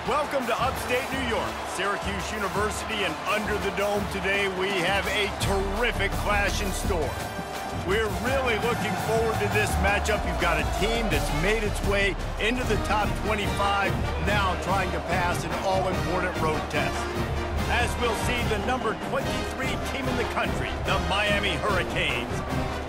Welcome to upstate New York, Syracuse University, and under the dome today we have a terrific clash in store. We're really looking forward to this matchup. You've got a team that's made its way into the top 25, now trying to pass an all-important road test. As we'll see, the number 23 team in the country, the Miami Hurricanes,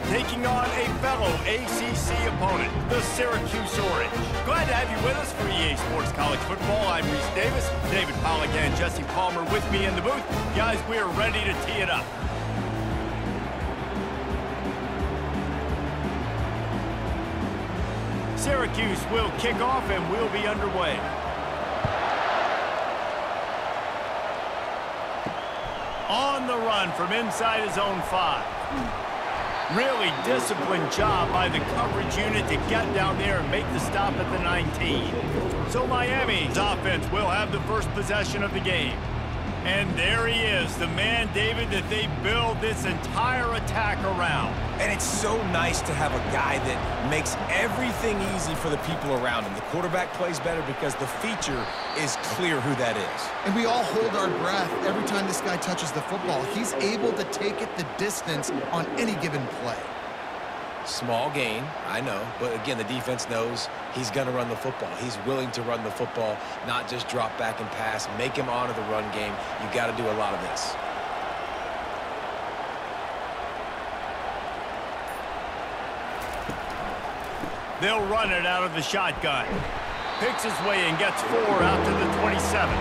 taking on a fellow ACC opponent, the Syracuse Orange. Glad to have you with us for EA Sports College Football. I'm Reese Davis, David Pollack and Jesse Palmer with me in the booth. Guys, we are ready to tee it up. Syracuse will kick off and we'll be underway. On the run from inside his own 5. Really disciplined job by the coverage unit to get down there and make the stop at the 19. So Miami's offense will have the first possession of the game. And there he is, the man, David, that they build this entire attack around. And it's so nice to have a guy that makes everything easy for the people around him. The quarterback plays better because the feature is clear who that is. And we all hold our breath every time this guy touches the football. He's able to take it the distance on any given play. Small gain, I know, but again, the defense knows he's going to run the football. He's willing to run the football, not just drop back and pass, make him honor the run game. You got to do a lot of this. They'll run it out of the shotgun. Picks his way and gets 4 out to the 27.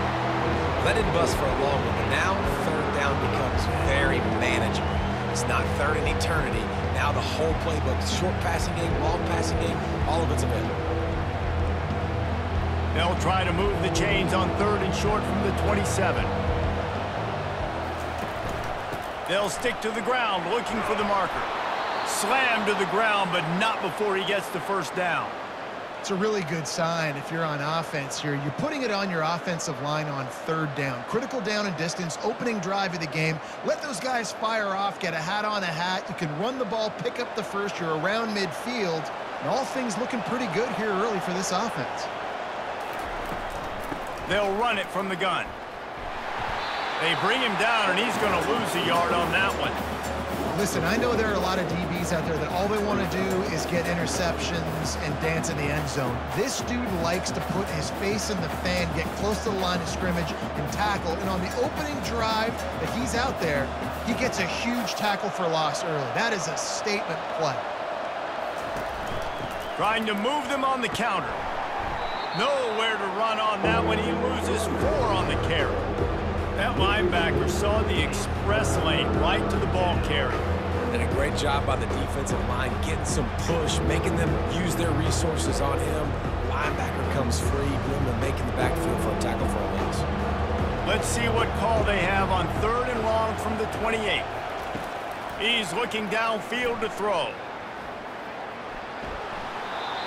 Let it bust for a long one, but now third down becomes very manageable. It's not third in eternity. Now the whole playbook, short passing game, long passing game, all of it's available. They'll try to move the chains on 3rd and short from the 27. They'll stick to the ground looking for the marker. Slammed to the ground, but not before he gets the first down. It's a really good sign if you're on offense here. You're putting it on your offensive line on 3rd down. Critical down and distance, opening drive of the game. Let those guys fire off, get a hat on a hat. You can run the ball, pick up the first. You're around midfield. And all things looking pretty good here early for this offense. They'll run it from the gun. They bring him down, and he's going to lose a yard on that one. Listen, I know there are a lot of DBs out there that all they want to do is get interceptions and dance in the end zone. This dude likes to put his face in the fan, get close to the line of scrimmage, and tackle. And on the opening drive that he's out there, he gets a huge tackle for loss early. That is a statement play. Trying to move them on the counter. Nowhere to run on that one. He loses 4 on the carry. That linebacker saw the express lane right to the ball carrier. And a great job by the defensive line, getting some push, making them use their resources on him. Linebacker comes free, boom, and making the backfield for a tackle for a loss. Let's see what call they have on 3rd and long from the 28. He's looking downfield to throw.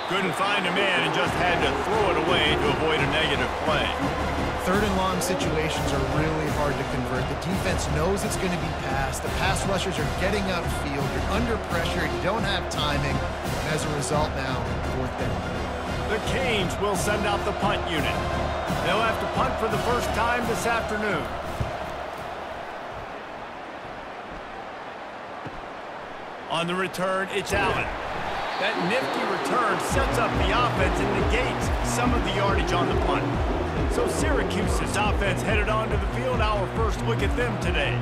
Couldn't find a man and just had to throw it away to avoid a negative play. 3rd and long situations are really hard to convert. The defense knows it's going to be passed. The pass rushers are getting upfield. You're under pressure. You don't have timing. And as a result now, 4th down. The Canes will send out the punt unit. They'll have to punt for the first time this afternoon. On the return, it's Allen. That nifty return sets up the offense and negates some of the yardage on the punt. So Syracuse's offense headed onto the field. Our first look at them today.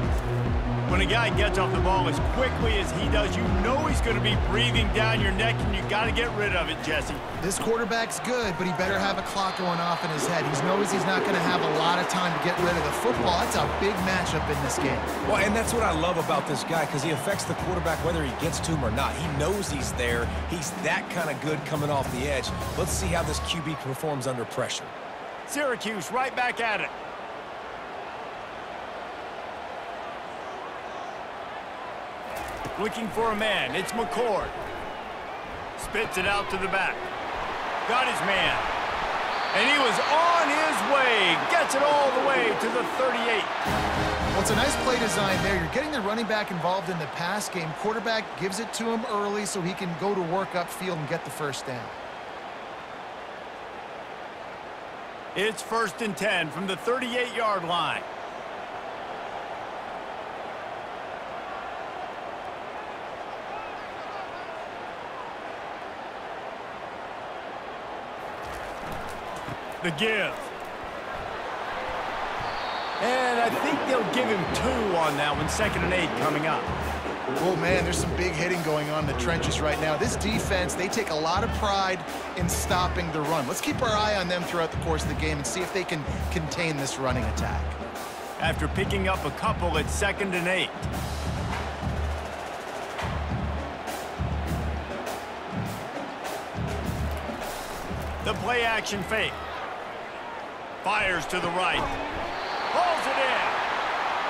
When a guy gets off the ball as quickly as he does, you know he's going to be breathing down your neck, and you got to get rid of it, Jesse. This quarterback's good, but he better have a clock going off in his head. He knows he's not going to have a lot of time to get rid of the football. That's a big matchup in this game. Well, and that's what I love about this guy, because he affects the quarterback whether he gets to him or not. He knows he's there. He's that kind of good coming off the edge. Let's see how this QB performs under pressure. Syracuse right back at it. Looking for a man. It's McCord. Spits it out to the back. Got his man. And he was on his way. Gets it all the way to the 38. Well, it's a nice play design there. You're getting the running back involved in the pass game. Quarterback gives it to him early so he can go to work upfield and get the first down. It's 1st and 10 from the 38-yard line. The give. And I think they'll give him 2 on that one. 2nd and 8 coming up. Oh, man, there's some big hitting going on in the trenches right now. This defense, they take a lot of pride in stopping the run. Let's keep our eye on them throughout the course of the game and see if they can contain this running attack. After picking up a couple, it's 2nd and 8. The play action fake. Fires to the right. Pulls it in.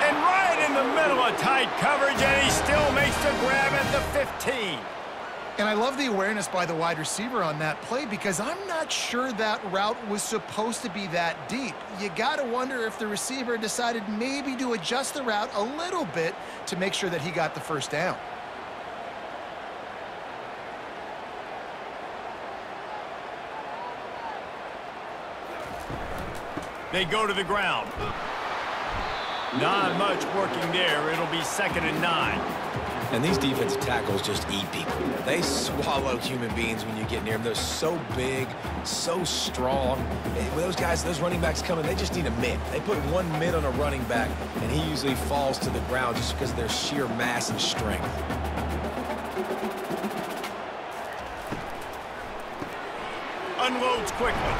And right in the middle of tight coverage, and he still makes the grab at the 15. And I love the awareness by the wide receiver on that play because I'm not sure that route was supposed to be that deep. You got to wonder if the receiver decided maybe to adjust the route a little bit to make sure that he got the first down. They go to the ground. Not much working there. It'll be 2nd and 9. And these defensive tackles just eat people. They swallow human beings when you get near them. They're so big, so strong. When those guys, those running backs come in, they just need a mid. They put 1 mid on a running back, and he usually falls to the ground just because of their sheer mass and strength. Unloads quickly.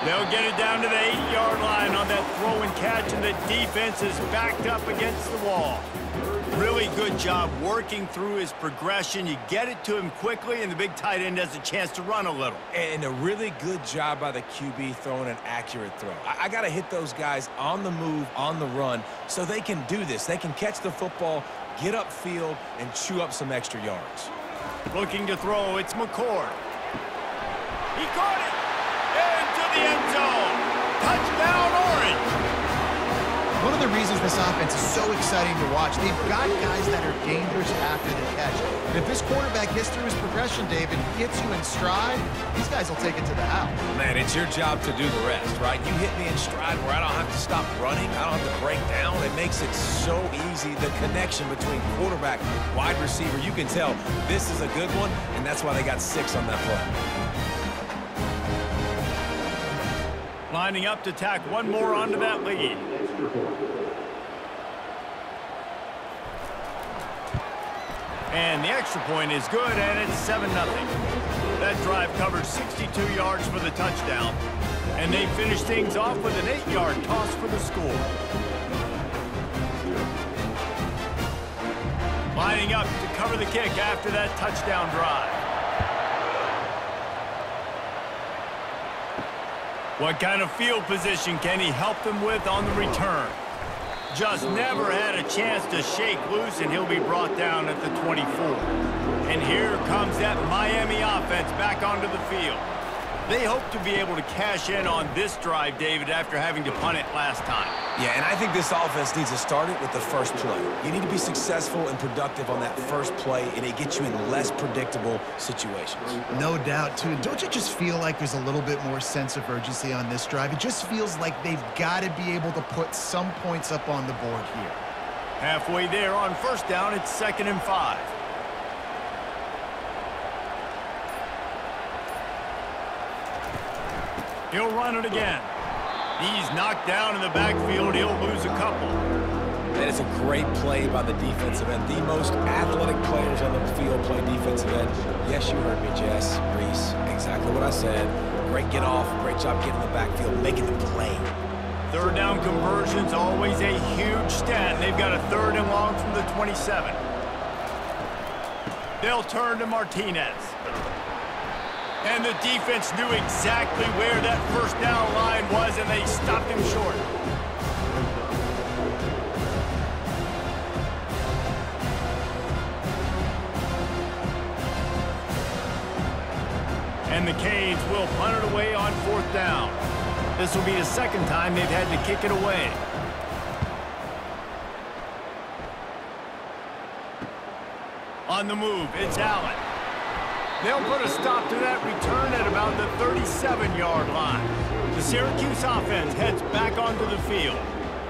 They'll get it down to the 8-yard line on that throw and catch, and the defense is backed up against the wall. Really good job working through his progression. You get it to him quickly, and the big tight end has a chance to run a little. And a really good job by the QB throwing an accurate throw. I got to hit those guys on the move, on the run, so they can do this. They can catch the football, get upfield, and chew up some extra yards. Looking to throw, it's McCord. He caught it! Into the end zone. Touchdown, Orange. One of the reasons this offense is so exciting to watch, they've got guys that are dangerous after the catch. And if this quarterback gets through his progression, David, gets you in stride, these guys will take it to the house. Man, it's your job to do the rest, right? You hit me in stride where I don't have to stop running. I don't have to break down. It makes it so easy. The connection between quarterback, wide receiver, you can tell this is a good one, and that's why they got 6 on that play. Lining up to tack 1 more onto that lead. And the extra point is good, and it's 7-0. That drive covered 62 yards for the touchdown. And they finish things off with an 8-yard toss for the score. Lining up to cover the kick after that touchdown drive. What kind of field position can he help them with on the return? Just never had a chance to shake loose, and he'll be brought down at the 24. And here comes that Miami offense back onto the field. They hope to be able to cash in on this drive, David, after having to punt it last time. Yeah, and I think this offense needs to start it with the first play. You need to be successful and productive on that first play, and it gets you in less predictable situations. No doubt, too. Don't you just feel like there's a little bit more sense of urgency on this drive? It just feels like they've got to be able to put some points up on the board here. Halfway there on first down, it's 2nd and 5. He'll run it again. He's knocked down in the backfield. He'll lose a couple. That is a great play by the defensive end. The most athletic players on the field play defensive end. Yes, you heard me, Jess, Reese. Exactly what I said. Great get off. Great job getting in the backfield, making the play. 3rd down conversion's always a huge stat. They've got a 3rd and long from the 27. They'll turn to Martinez. And the defense knew exactly where that first down line was, and they stopped him short. And the Canes will punt it away on 4th down. This will be the 2nd time they've had to kick it away. On the move, it's Allen. They'll put a stop to that return at about the 37-yard line. The Syracuse offense heads back onto the field.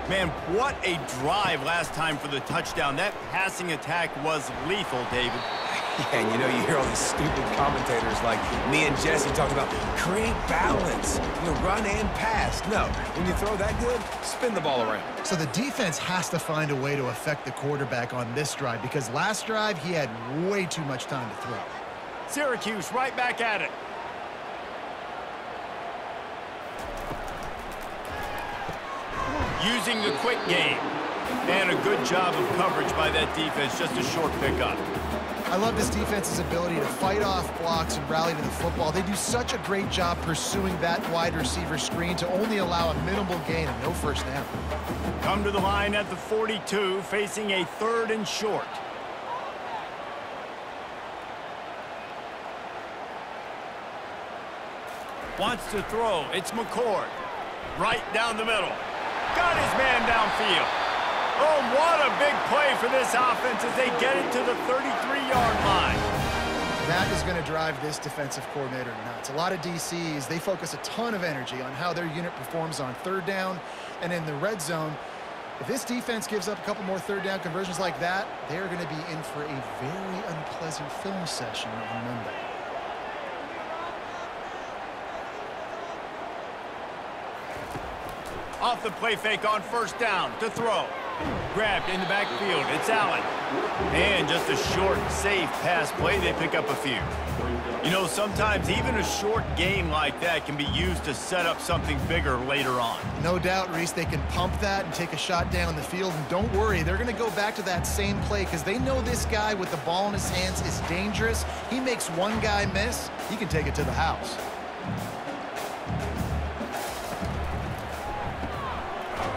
Man, what a drive last time for the touchdown. That passing attack was lethal, David. Yeah, and you know, you hear all these stupid commentators like me and Jesse talking about create balance, run and pass. No, when you throw that good, spin the ball around. So the defense has to find a way to affect the quarterback on this drive because last drive he had way too much time to throw. Syracuse right back at it. Using the quick game. And a good job of coverage by that defense, just a short pickup. I love this defense's ability to fight off blocks and rally to the football. They do such a great job pursuing that wide receiver screen to only allow a minimal gain and no first down. Come to the line at the 42, facing a 3rd and short. Wants to throw. It's McCord. Right down the middle. Got his man downfield. Oh, what a big play for this offense as they get it to the 33-yard line. That is going to drive this defensive coordinator nuts. A lot of DCs, they focus a ton of energy on how their unit performs on 3rd down and in the red zone. If this defense gives up a couple more 3rd down conversions like that, they're going to be in for a very unpleasant film session on Monday. Off the play fake on 1st down to throw. Grabbed in the backfield. It's Allen. And just a short, safe pass play. They pick up a few. You know, sometimes even a short game like that can be used to set up something bigger later on. No doubt, Reese, they can pump that and take a shot down the field. And don't worry, they're going to go back to that same play because they know this guy with the ball in his hands is dangerous. He makes one guy miss, he can take it to the house.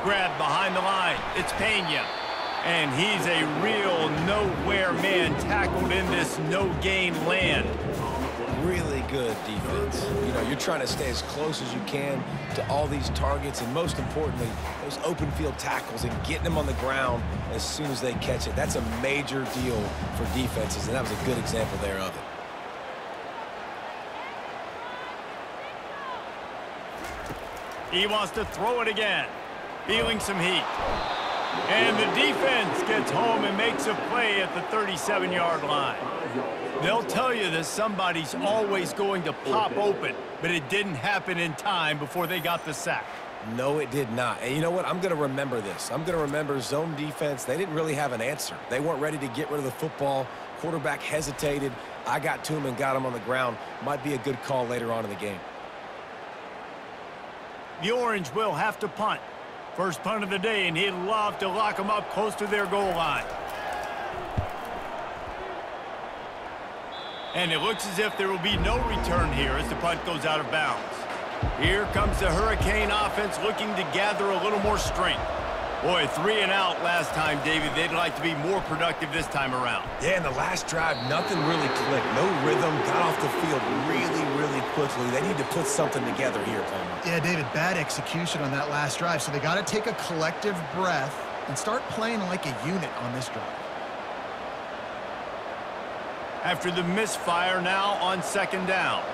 Grab behind the line. It's Pena. And he's a real nowhere man tackled in this no-gain land. Really good defense. You're trying to stay as close as you can to all these targets, and most importantly, those open field tackles and getting them on the ground as soon as they catch it. That's a major deal for defenses, and that was a good example there of it. He wants to throw it again. Feeling some heat. And the defense gets home and makes a play at the 37-yard line. They'll tell you that somebody's always going to pop open, but it didn't happen in time before they got the sack. No, it did not. And you know what? I'm going to remember this. I'm going to remember zone defense. They didn't really have an answer. They weren't ready to get rid of the football. Quarterback hesitated. I got to him and got him on the ground. Might be a good call later on in the game. The Orange will have to punt. First punt of the day, and he'd love to lock them up close to their goal line. And it looks as if there will be no return here as the punt goes out of bounds. Here comes the Hurricane offense looking to gather a little more strength. Boy, 3 and out last time, David. They'd like to be more productive this time around. Yeah, in the last drive, nothing really clicked. No rhythm, got off the field really quickly. They need to put something together here, Palmer. Yeah, David, bad execution on that last drive, so they got to take a collective breath and start playing like a unit on this drive. After the misfire, now on 2nd down.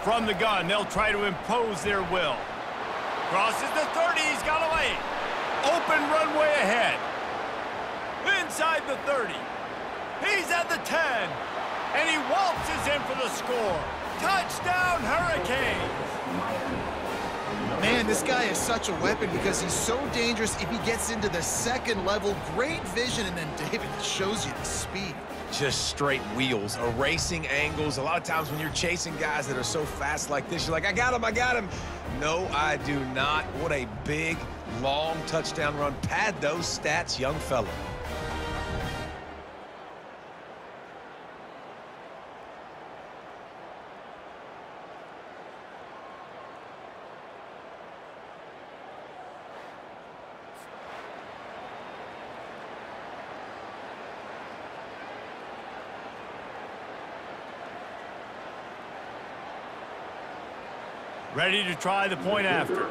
From the gun, they'll try to impose their will. Crosses the 30, he's got a lane. Open runway ahead. Inside the 30. He's at the 10. And he waltzes in for the score. Touchdown, Hurricanes. Man, this guy is such a weapon because he's so dangerous if he gets into the 2nd level. Great vision, and then David shows you the speed. Just straight wheels, erasing angles. A lot of times when you're chasing guys that are so fast like this, you're like, I got him. No, I do not. What a big, long touchdown run. Pad those stats, young fella. Ready to try the point after.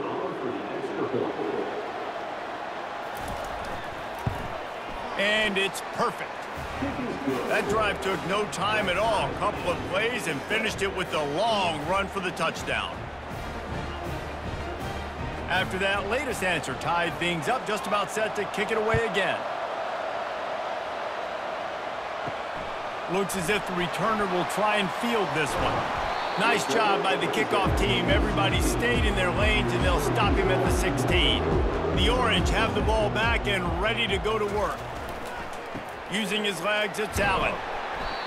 And it's perfect. That drive took no time at all. A couple of plays and finished it with a long run for the touchdown. After that latest answer tied things up, just about set to kick it away again. Looks as if the returner will try and field this one. Nice job by the kickoff team. Everybody stayed in their lanes, and they'll stop him at the 16. The Orange have the ball back and ready to go to work. Using his legs, it's Allen.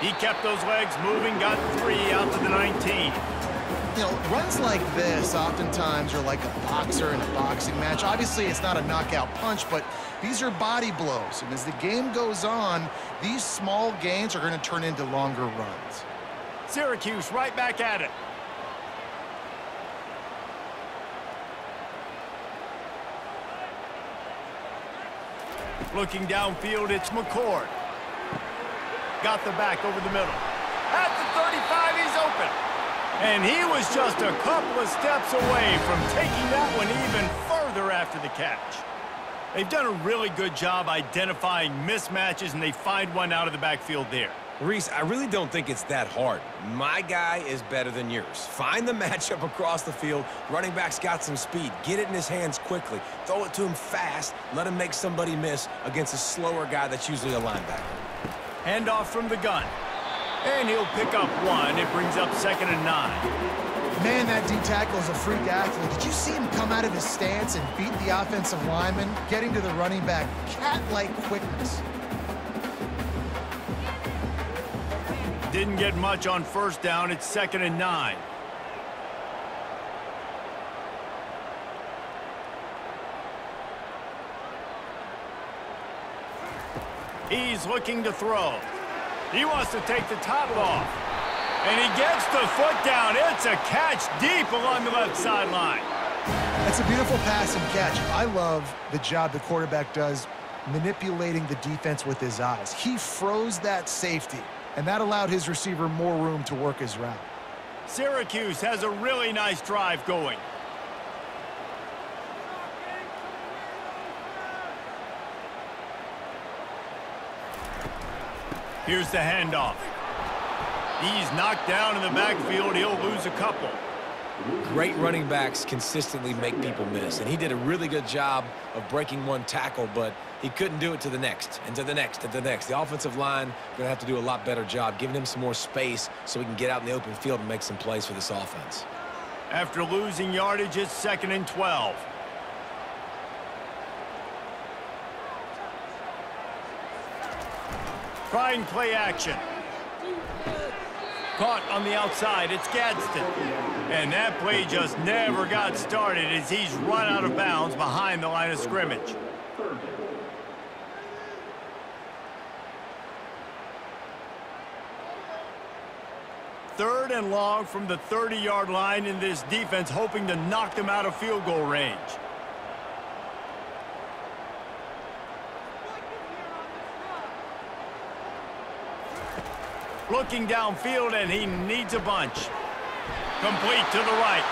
He kept those legs moving, got 3 out to the 19. You know, runs like this oftentimes are like a boxer in a boxing match. Obviously, it's not a knockout punch, but these are body blows. And as the game goes on, these small gains are going to turn into longer runs. Syracuse right back at it. Looking downfield, it's McCord. Got the back over the middle. At the 35, he's open. And he was just a couple of steps away from taking that one even further after the catch. They've done a really good job identifying mismatches, and they find one out of the backfield there. Reese, I really don't think it's that hard. My guy is better than yours. Find the matchup across the field. Running back's got some speed. Get it in his hands quickly. Throw it to him fast. Let him make somebody miss against a slower guy that's usually a linebacker. Handoff from the gun. And he'll pick up 1. It brings up 2nd and 9. Man, that D-tackle is a freak athlete. Did you see him come out of his stance and beat the offensive lineman, getting to the running back? Cat-like quickness. Didn't get much on first down. It's 2nd and 9. He's looking to throw. He wants to take the top off. And he gets the foot down. It's a catch deep along the left sideline. That's a beautiful pass and catch. I love the job the quarterback does manipulating the defense with his eyes. He froze that safety, and that allowed his receiver more room to work his route. Syracuse has a really nice drive going. Here's the handoff. He's knocked down in the backfield. He'll lose a couple. Great running backs consistently make people miss, and he did a really good job of breaking one tackle, but he couldn't do it to the next, and to the next, and to the next. The offensive line going to have to do a lot better job giving him some more space so he can get out in the open field and make some plays for this offense. After losing yardage, it's 2nd and 12. Trying play action. Caught on the outside, it's Gadsden. And that play just never got started as he's run out of bounds behind the line of scrimmage. Third and long from the 30-yard line, in this defense hoping to knock them out of field goal range. Looking downfield, and he needs a bunch. Complete to the right.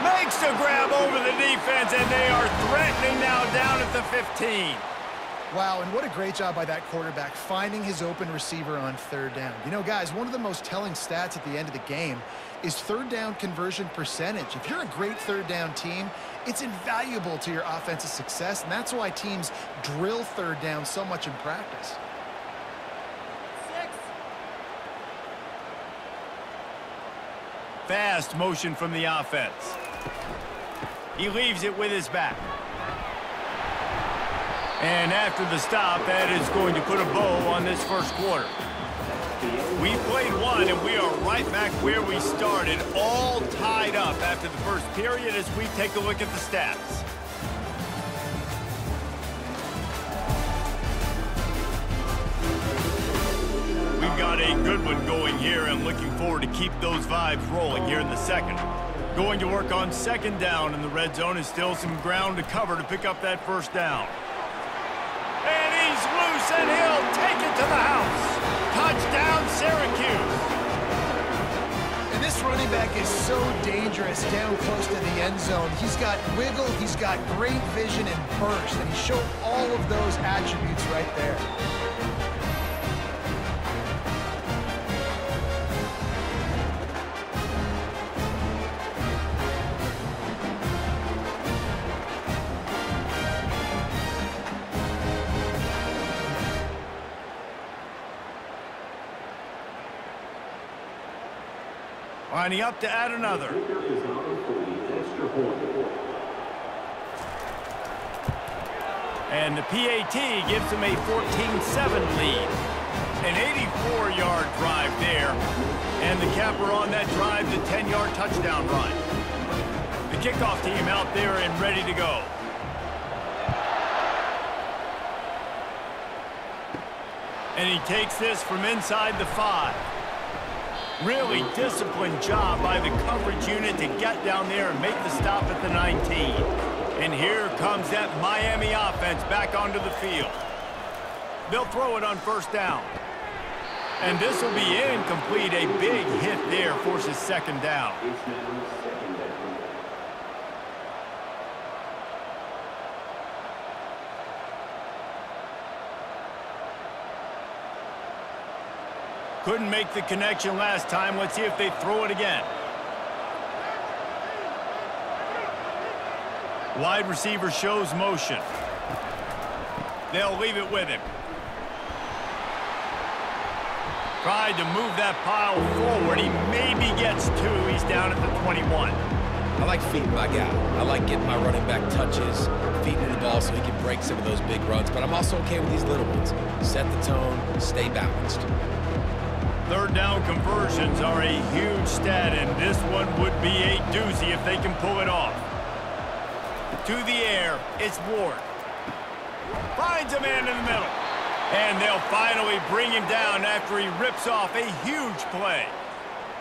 Makes the grab over the defense, and they are threatening now down at the 15. Wow, and what a great job by that quarterback finding his open receiver on 3rd down. You know, guys, one of the most telling stats at the end of the game is 3rd down conversion percentage. If you're a great 3rd down team, it's invaluable to your offensive success, and that's why teams drill 3rd down so much in practice. Fast motion from the offense. He leaves it with his back. And after the stop, that is going to put a bow on this first quarter. We played one, and we are right back where we started, all tied up after the first period as we take a look at the stats. We've got a good one going here, and looking forward to keep those vibes rolling here in the second. Going to work on 2nd down, and the red zone is still some ground to cover to pick up that 1st down. And he's loose, and he'll take it to the house. Touchdown, Syracuse. And this running back is so dangerous down close to the end zone. He's got wiggle, he's got great vision and burst, and he showed all of those attributes right there. Lining up to add another. And the PAT gives them a 14-7 lead. An 84-yard drive there. And the capper on that drive, the 10-yard touchdown run. The kickoff team out there and ready to go. And he takes this from inside the 5. Really disciplined job by the coverage unit to get down there and make the stop at the 19. And here comes that Miami offense back onto the field. They'll throw it on first down. And this will be incomplete. A big hit there forces second down. Couldn't make the connection last time. Let's see if they throw it again. Wide receiver shows motion. They'll leave it with him. Tried to move that pile forward. He maybe gets 2. He's down at the 21. I like feeding my guy. I like getting my running back touches, feeding him the ball so he can break some of those big runs. But I'm also okay with these little ones. Set the tone, stay balanced. Third down conversions are a huge stat, and this one would be a doozy if they can pull it off. To the air, it's Ward. Finds a man in the middle. And they'll finally bring him down after he rips off a huge play.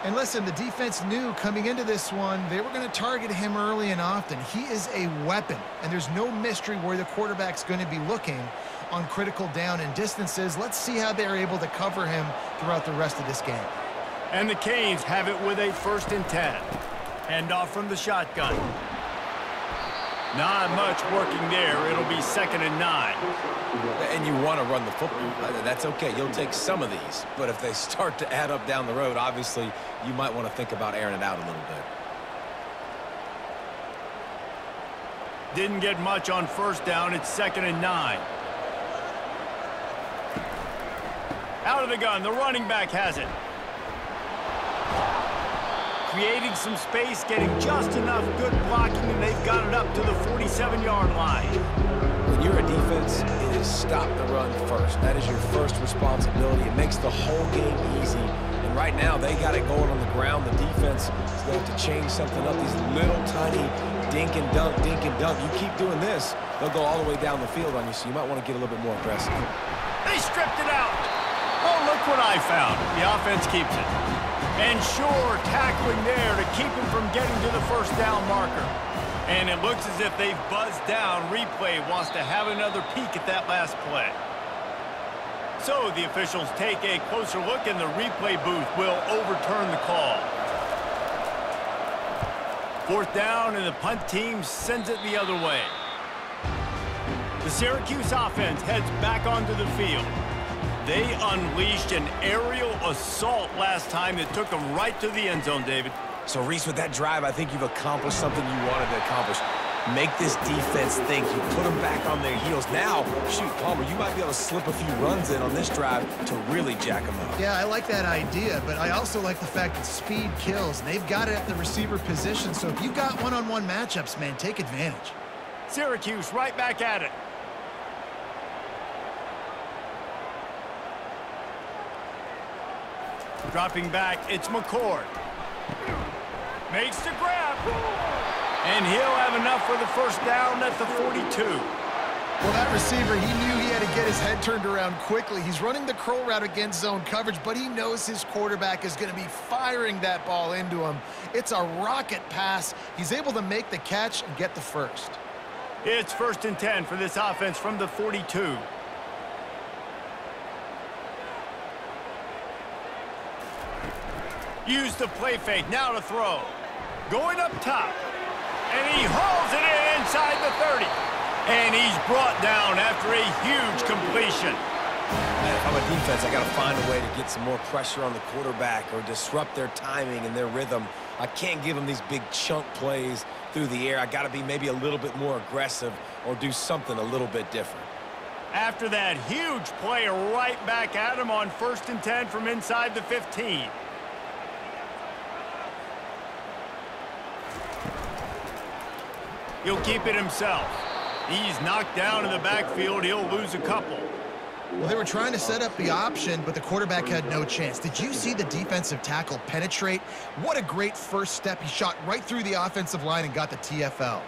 And listen, the defense knew coming into this one, they were going to target him early and often. He is a weapon, and there's no mystery where the quarterback's going to be looking on critical down and distances. Let's see how they're able to cover him throughout the rest of this game. And the Canes have it with a 1st and 10. Hand off from the shotgun. Not much working there. It'll be 2nd and 9. And you want to run the football. That's okay. You'll take some of these. But if they start to add up down the road, obviously, you might want to think about airing it out a little bit. Didn't get much on 1st down. It's 2nd and 9. Out of the gun. The running back has it. Creating some space, getting just enough good blocking, and they've got it up to the 47-yard line. When you're a defense, it is stop the run first. That is your first responsibility. It makes the whole game easy. And right now, they got it going on the ground. The defense is going to have to change something up. These little tiny dink and dunk, dink and dunk. You keep doing this, they'll go all the way down the field on you, so you might want to get a little bit more aggressive. They stripped it out. Oh, look what I found. The offense keeps it. And sure, tackling there to keep him from getting to the 1st down marker. And it looks as if they've buzzed down. Replay wants to have another peek at that last play. So the officials take a closer look, and the replay booth will overturn the call. 4th down, and the punt team sends it the other way. The Syracuse offense heads back onto the field. They unleashed an aerial assault last time that took them right to the end zone, David. So, Reese, with that drive, I think you've accomplished something you wanted to accomplish. Make this defense think. You put them back on their heels. Now, shoot, Palmer, you might be able to slip a few runs in on this drive to really jack them up. Yeah, I like that idea, but I also like the fact that speed kills. They've got it at the receiver position, so if you've got one-on-one matchups, man, take advantage. Syracuse right back at it. Dropping back, it's McCord. Makes the grab. And he'll have enough for the 1st down at the 42. Well, that receiver, he knew he had to get his head turned around quickly. He's running the curl route against zone coverage, but he knows his quarterback is going to be firing that ball into him. It's a rocket pass. He's able to make the catch and get the 1st. It's 1st and 10 for this offense from the 42. Use the play fake, now to throw. Going up top. And he hauls it in inside the 30. And he's brought down after a huge completion. If I'm a defense, I got to find a way to get some more pressure on the quarterback or disrupt their timing and their rhythm. I can't give them these big chunk plays through the air. I got to be maybe a little bit more aggressive or do something a little bit different. After that huge play, right back at him on 1st and 10 from inside the 15. He'll keep it himself. He's knocked down in the backfield. He'll lose a couple. Well, they were trying to set up the option, but the quarterback had no chance. Did you see the defensive tackle penetrate? What a great first step. He shot right through the offensive line and got the TFL.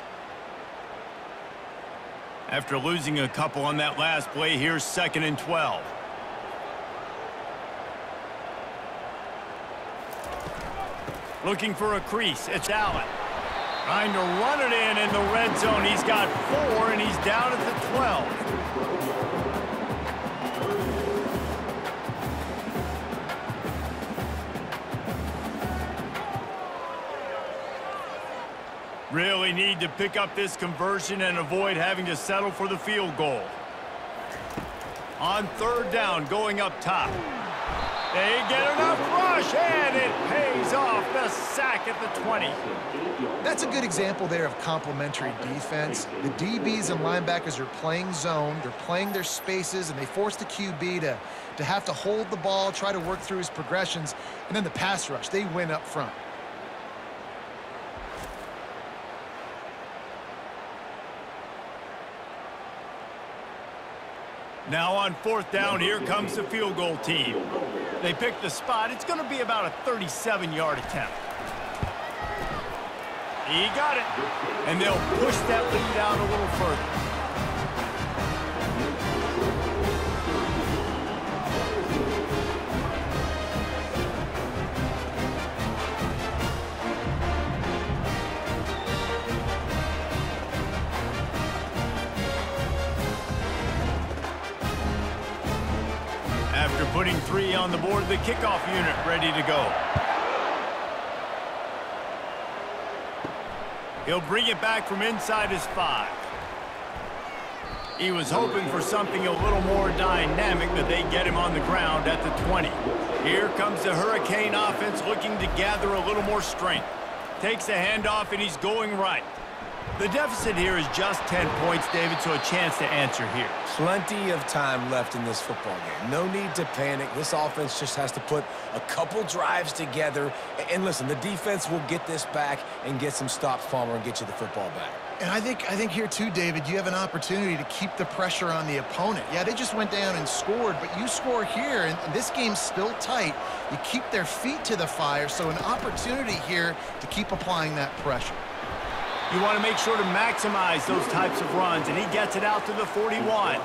After losing a couple on that last play, here's 2nd and 12. Looking for a crease. It's Allen. Trying to run it in the red zone. He's got 4, and he's down at the 12. Really need to pick up this conversion and avoid having to settle for the field goal. On 3rd down, going up top. They get enough rush, and it pays off. The sack at the 20. That's a good example there of complementary defense. The DBs and linebackers are playing zone. They're playing their spaces, and they force the QB to have to hold the ball, try to work through his progressions, and then the pass rush. They win up front. Now on 4th down, here comes the field goal team. They pick the spot. It's going to be about a 37-yard attempt. He got it. And they'll push that lead out a little further. After putting 3 on the board, the kickoff unit ready to go. He'll bring it back from inside his 5. He was hoping for something a little more dynamic, but they get him on the ground at the 20. Here comes the Hurricane offense looking to gather a little more strength. Takes a handoff, and he's going right. The deficit here is just 10 points, David, so a chance to answer here. Plenty of time left in this football game. No need to panic. This offense just has to put a couple drives together. And listen, the defense will get this back and get some stops, Palmer, and get you the football back. And I think here too, David, you have an opportunity to keep the pressure on the opponent. Yeah, they just went down and scored, but you score here, and this game's still tight. You keep their feet to the fire, so an opportunity here to keep applying that pressure. You want to make sure to maximize those types of runs, and he gets it out to the 41.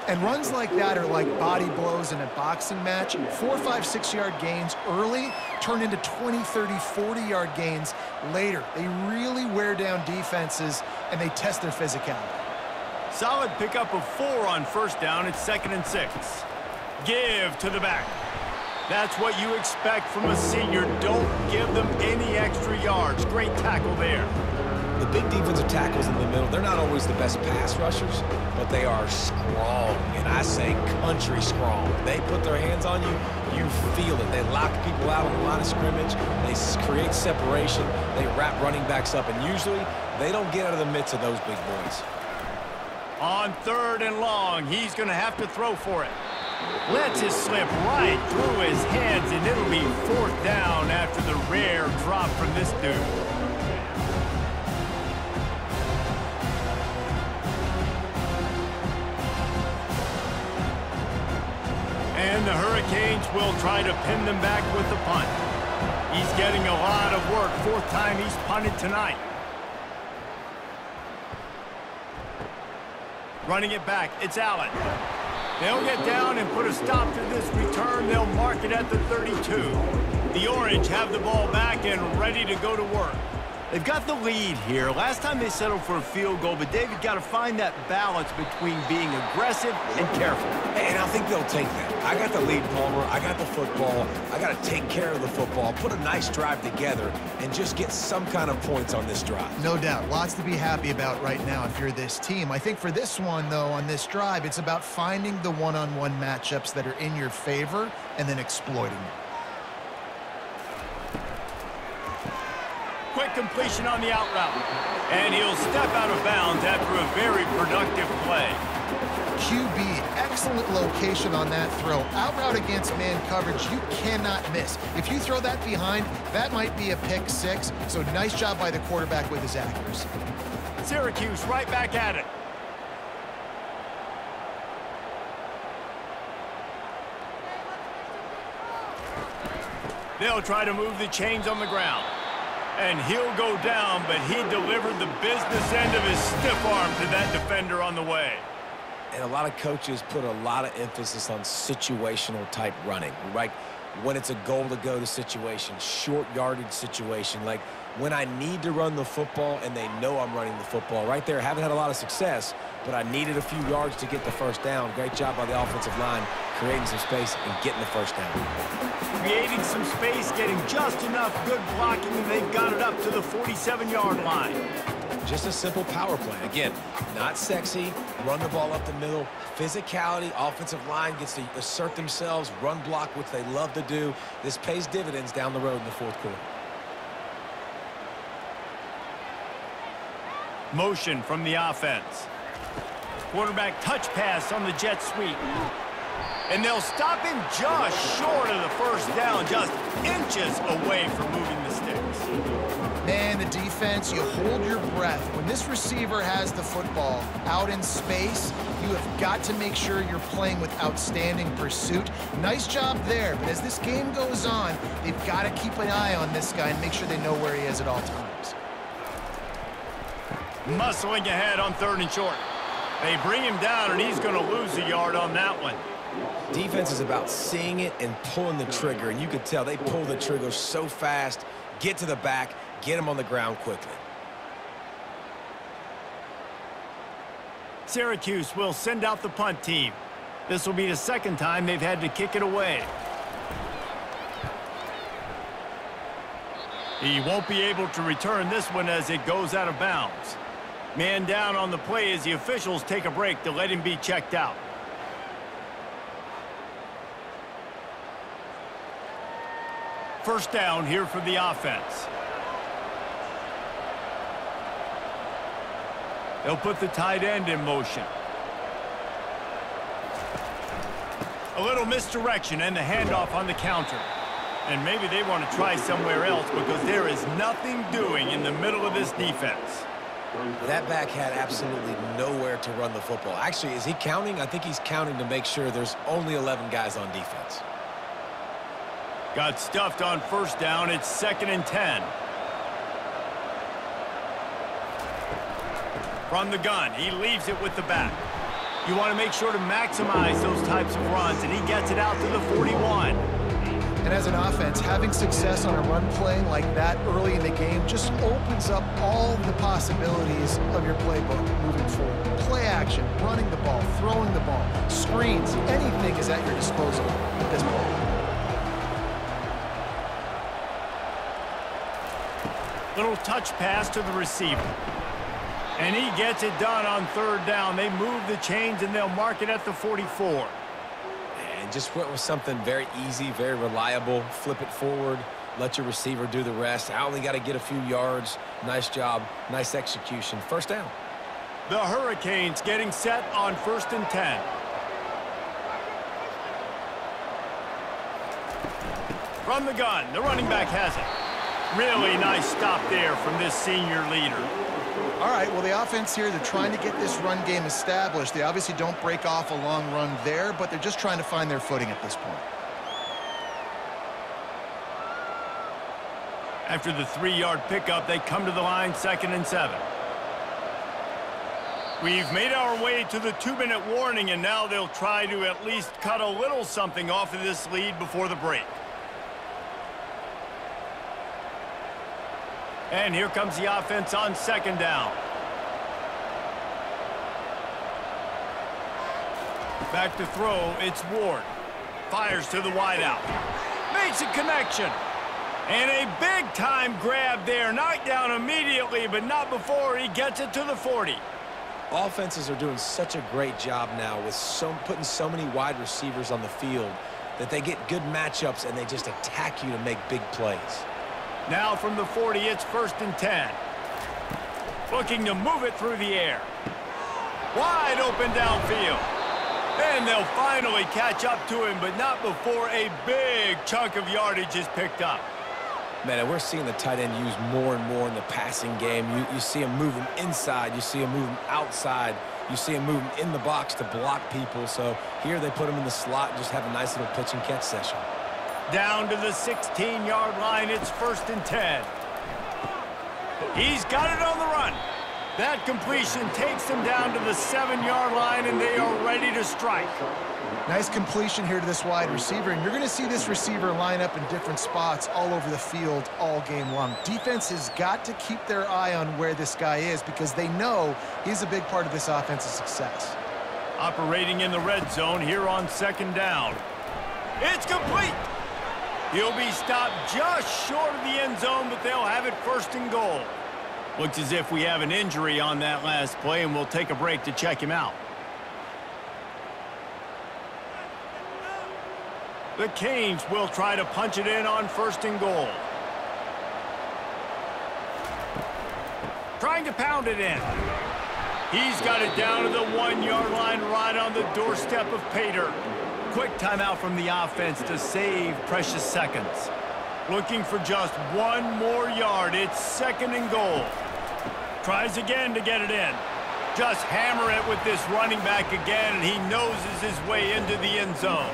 And runs like that are like body blows in a boxing match. 4, 5, 6-yard gains early turn into 20, 30, 40-yard gains later. They really wear down defenses, and they test their physicality. Solid pickup of 4 on 1st down. It's 2nd and 6. Give to the back. That's what you expect from a senior. Don't give them any extra yards. Great tackle there. The big defensive tackles in the middle, they're not always the best pass rushers, but they are strong, and I say country strong. They put their hands on you, you feel it. They lock people out on the line of scrimmage. They create separation. They wrap running backs up, and usually they don't get out of the midst of those big boys. On 3rd and long, he's going to have to throw for it. Lets it slip right through his hands, and it'll be 4th down after the rare drop from this dude. And the Hurricanes will try to pin them back with the punt. He's getting a lot of work. 4th time he's punted tonight. Running it back, it's Allen. They'll get down and put a stop to this return. They'll mark it at the 32. The Orange have the ball back and ready to go to work. They've got the lead here. Last time they settled for a field goal, but David got to find that balance between being aggressive and careful. And I think they'll take that. I got the lead, Palmer. I got the football. I got to take care of the football, put a nice drive together, and just get some kind of points on this drive. No doubt. Lots to be happy about right now if you're this team. I think for this one, though, on this drive, it's about finding the one-on-one matchups that are in your favor and then exploiting them. Quick completion on the out route. And he'll step out of bounds after a very productive play. QB, excellent location on that throw. Out route against man coverage, you cannot miss. If you throw that behind, that might be a pick 6. So nice job by the quarterback with his accuracy. Syracuse right back at it. They'll try to move the chains on the ground. And he'll go down, but he delivered the business end of his stiff arm to that defender on the way. And a lot of coaches put a lot of emphasis on situational type running, right? When it's a goal to go to situation, short yardage situation, like when I need to run the football and they know I'm running the football. Right there, haven't had a lot of success, but I needed a few yards to get the first down. Great job by the offensive line, creating some space and getting the first down. Creating some space, getting just enough good blocking, and they've got it up to the 47-yard line. Just a simple power play. Again, not sexy, run the ball up the middle, physicality, offensive line gets to assert themselves, run block, which they love to do. This pays dividends down the road in the fourth quarter. Motion from the offense. Quarterback touch pass on the jet sweep. And they'll stop him just short of the first down, just inches away from moving the sticks. Man, the defense, you hold your breath. When this receiver has the football out in space, you have got to make sure you're playing with outstanding pursuit. Nice job there, but as this game goes on, they've got to keep an eye on this guy and make sure they know where he is at all times. Muscling ahead on 3rd and short. They bring him down, and he's going to lose a yard on that one. Defense is about seeing it and pulling the trigger, and you could tell they pull the trigger so fast, get to the back, get him on the ground quickly. Syracuse will send out the punt team. This will be the second time they've had to kick it away. He won't be able to return this one as it goes out of bounds. Man down on the play as the officials take a break to let him be checked out. First down here for the offense. They'll put the tight end in motion. A little misdirection and the handoff on the counter. And maybe they want to try somewhere else because there is nothing doing in the middle of this defense. That back had absolutely nowhere to run the football. Actually, is he counting? I think he's counting to make sure there's only 11 guys on defense. Got stuffed on first down. It's 2nd and 10. From the gun, he leaves it with the back. You want to make sure to maximize those types of runs, and he gets it out to the 41. And as an offense, having success on a run play like that early in the game just opens up all the possibilities of your playbook moving forward. Play action, running the ball, throwing the ball, screens, anything is at your disposal at this point. Little touch pass to the receiver. And he gets it done on 3rd down. They move the chains, and they'll mark it at the 44. And just went with something very easy, very reliable. Flip it forward, let your receiver do the rest. I only got to get a few yards. Nice job, nice execution. First down. The Hurricanes getting set on 1st and 10. From the gun, the running back has it. Really nice stop there from this senior leader. All right, well, the offense here, they're trying to get this run game established. They obviously don't break off a long run there, but they're just trying to find their footing at this point. After the 3-yard pickup, they come to the line, 2nd and 7. We've made our way to the 2-minute warning, and now they'll try to at least cut a little something off of this lead before the break. And here comes the offense on 2nd down. Back to throw, it's Ward. Fires to the wideout. Makes a connection. And a big-time grab there. Knocked down immediately, but not before he gets it to the 40. Offenses are doing such a great job now with putting so many wide receivers on the field that they get good matchups and they just attack you to make big plays. Now from the 40, it's 1st and 10. Looking to move it through the air. Wide open downfield. And they'll finally catch up to him, but not before a big chunk of yardage is picked up. Man, and we're seeing the tight end used more and more in the passing game. You see him moving inside. You see him moving outside. You see him moving in the box to block people. So here they put him in the slot and just have a nice little pitch and catch session. Down to the 16-yard line. It's 1st and 10. He's got it on the run. That completion takes them down to the 7-yard line, and they are ready to strike. Nice completion here to this wide receiver, and you're going to see this receiver line up in different spots all over the field all game long. Defense has got to keep their eye on where this guy is because they know he's a big part of this offense's success. Operating in the red zone here on 2nd down. It's complete. He'll be stopped just short of the end zone, but they'll have it 1st and goal. Looks as if we have an injury on that last play, and we'll take a break to check him out. The Canes will try to punch it in on 1st and goal. Trying to pound it in. He's got it down to the 1-yard line right on the doorstep of Pater. Quick timeout from the offense to save precious seconds. Looking for just 1 more yard. It's 2nd and goal. Tries again to get it in. Just hammer it with this running back again, and he noses his way into the end zone.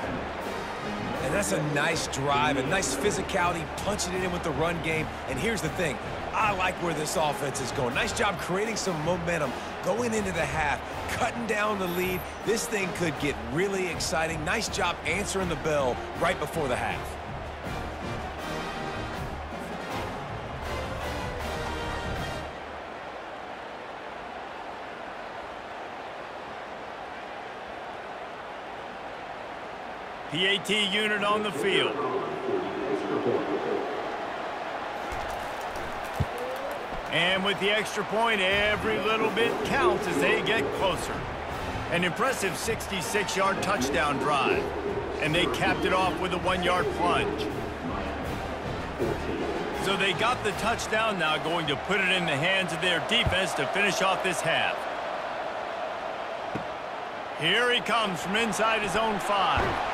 And that's a nice drive, a nice physicality, punching it in with the run game. And here's the thing. I like where this offense is going. Nice job creating some momentum, going into the half, cutting down the lead. This thing could get really exciting. Nice job answering the bell right before the half. PAT unit on the field. And with the extra point, every little bit counts as they get closer. An impressive 66-yard touchdown drive. And they capped it off with a 1-yard plunge. So they got the touchdown, now going to put it in the hands of their defense to finish off this half. Here he comes from inside his own 5.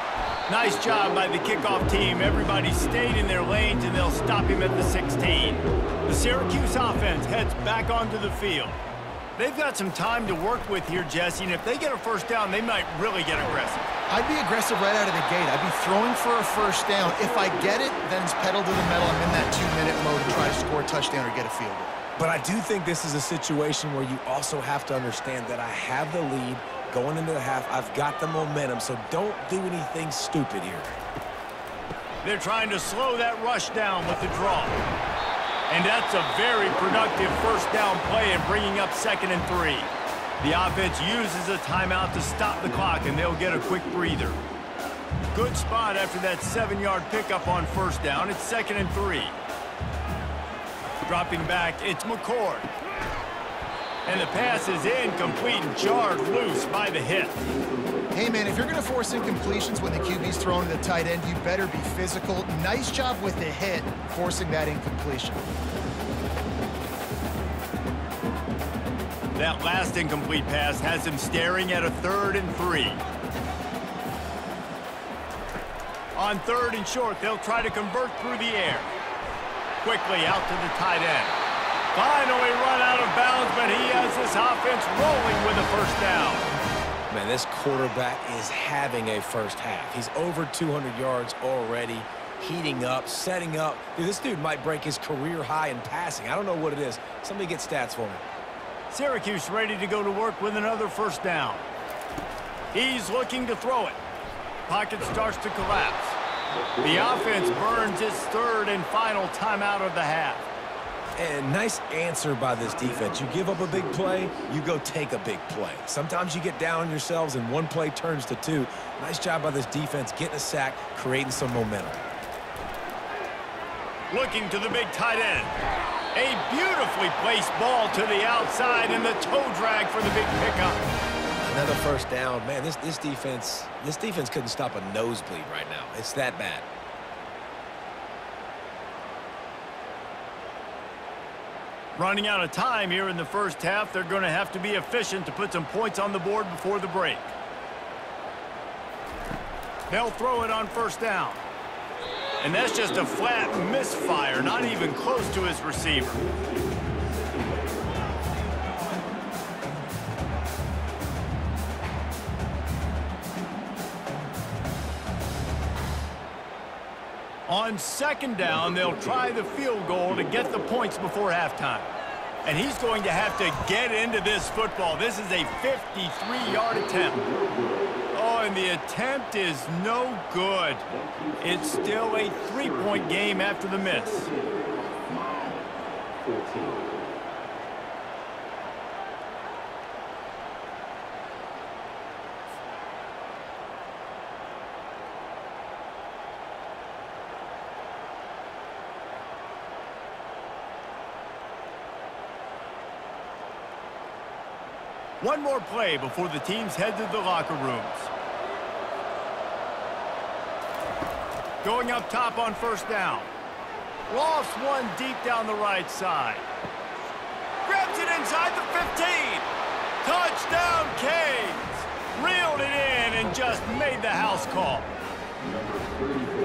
Nice job by the kickoff team. Everybody stayed in their lanes, and they'll stop him at the 16. The Syracuse offense heads back onto the field. They've got some time to work with here, Jesse, and if they get a 1st down, they might really get aggressive. I'd be aggressive right out of the gate. I'd be throwing for a 1st down. If I get it, then it's pedal to the metal. I'm in that 2-minute mode to try to score a touchdown or get a field goal. But I do think this is a situation where you also have to understand that I have the lead. Going into the half, I've got the momentum, so don't do anything stupid here. They're trying to slow that rush down with the draw. And that's a very productive 1st down play and bringing up 2nd and 3. The offense uses a timeout to stop the clock, and they'll get a quick breather. Good spot after that 7-yard pickup on 1st down. It's 2nd and 3. Dropping back, it's McCord. And the pass is incomplete and jarred loose by the hit. Hey, man, if you're going to force incompletions when the QB's throwing to the tight end, you better be physical. Nice job with the hit, forcing that incompletion. That last incomplete pass has him staring at a 3rd and 3. On 3rd and short, they'll try to convert through the air. Quickly out to the tight end. Finally run out of bounds, but he has this offense rolling with a 1st down. Man, this quarterback is having a 1st half. He's over 200 yards already, heating up, setting up. Dude, this dude might break his career high in passing. I don't know what it is. Somebody get stats for me. Syracuse ready to go to work with another 1st down. He's looking to throw it. Pocket starts to collapse. The offense burns its 3rd and final timeout of the half. And nice answer by this defense. You give up a big play, you go take a big play. Sometimes you get down on yourselves and 1 play turns to 2. Nice job by this defense getting a sack, creating some momentum. Looking to the big tight end. A beautifully placed ball to the outside and the toe drag for the big pickup. Another 1st down. Man, this defense couldn't stop a nosebleed right now. It's that bad. Running out of time here in the 1st half. They're going to have to be efficient to put some points on the board before the break. They'll throw it on 1st down. And that's just a flat misfire, not even close to his receiver. On second down, they'll try the field goal to get the points before halftime. And he's going to have to get into this football. This is a 53-yard attempt. Oh, and the attempt is no good. It's still a 3-point game after the miss. One more play before the teams head to the locker rooms. Going up top on first down. Lofts one deep down the right side. Grabs it inside the 15. Touchdown, Canes. Reeled it in and just made the house call.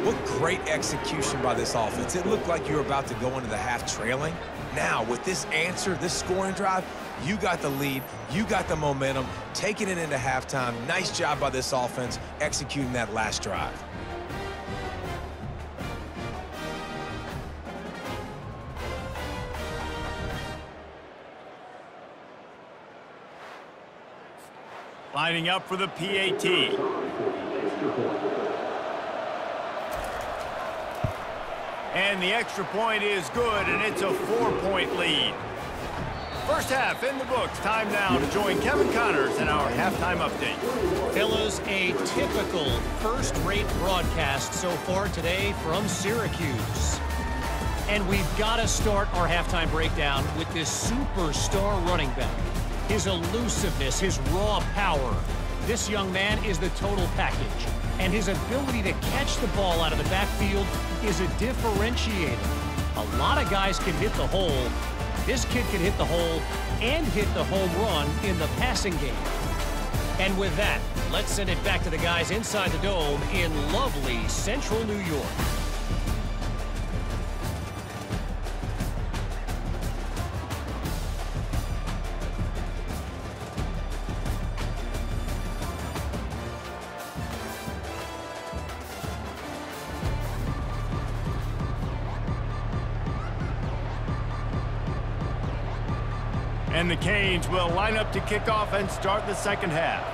What great execution by this offense. It looked like you were about to go into the half trailing. Now, with this answer, this scoring drive, you got the lead, you got the momentum, taking it into halftime. Nice job by this offense executing that last drive. Lining up for the PAT. And the extra point is good, and it's a 4-point lead. First half in the books. Time now to join Kevin Connors in our halftime update. Fellas, a typical first-rate broadcast so far today from Syracuse. And we've got to start our halftime breakdown with this superstar running back. His elusiveness, his raw power. This young man is the total package. And his ability to catch the ball out of the backfield is a differentiator. A lot of guys can hit the hole. This kid can hit the hole and hit the home run in the passing game. And with that, let's send it back to the guys inside the dome in lovely central New York. And the Canes will line up to kick off and start the second half.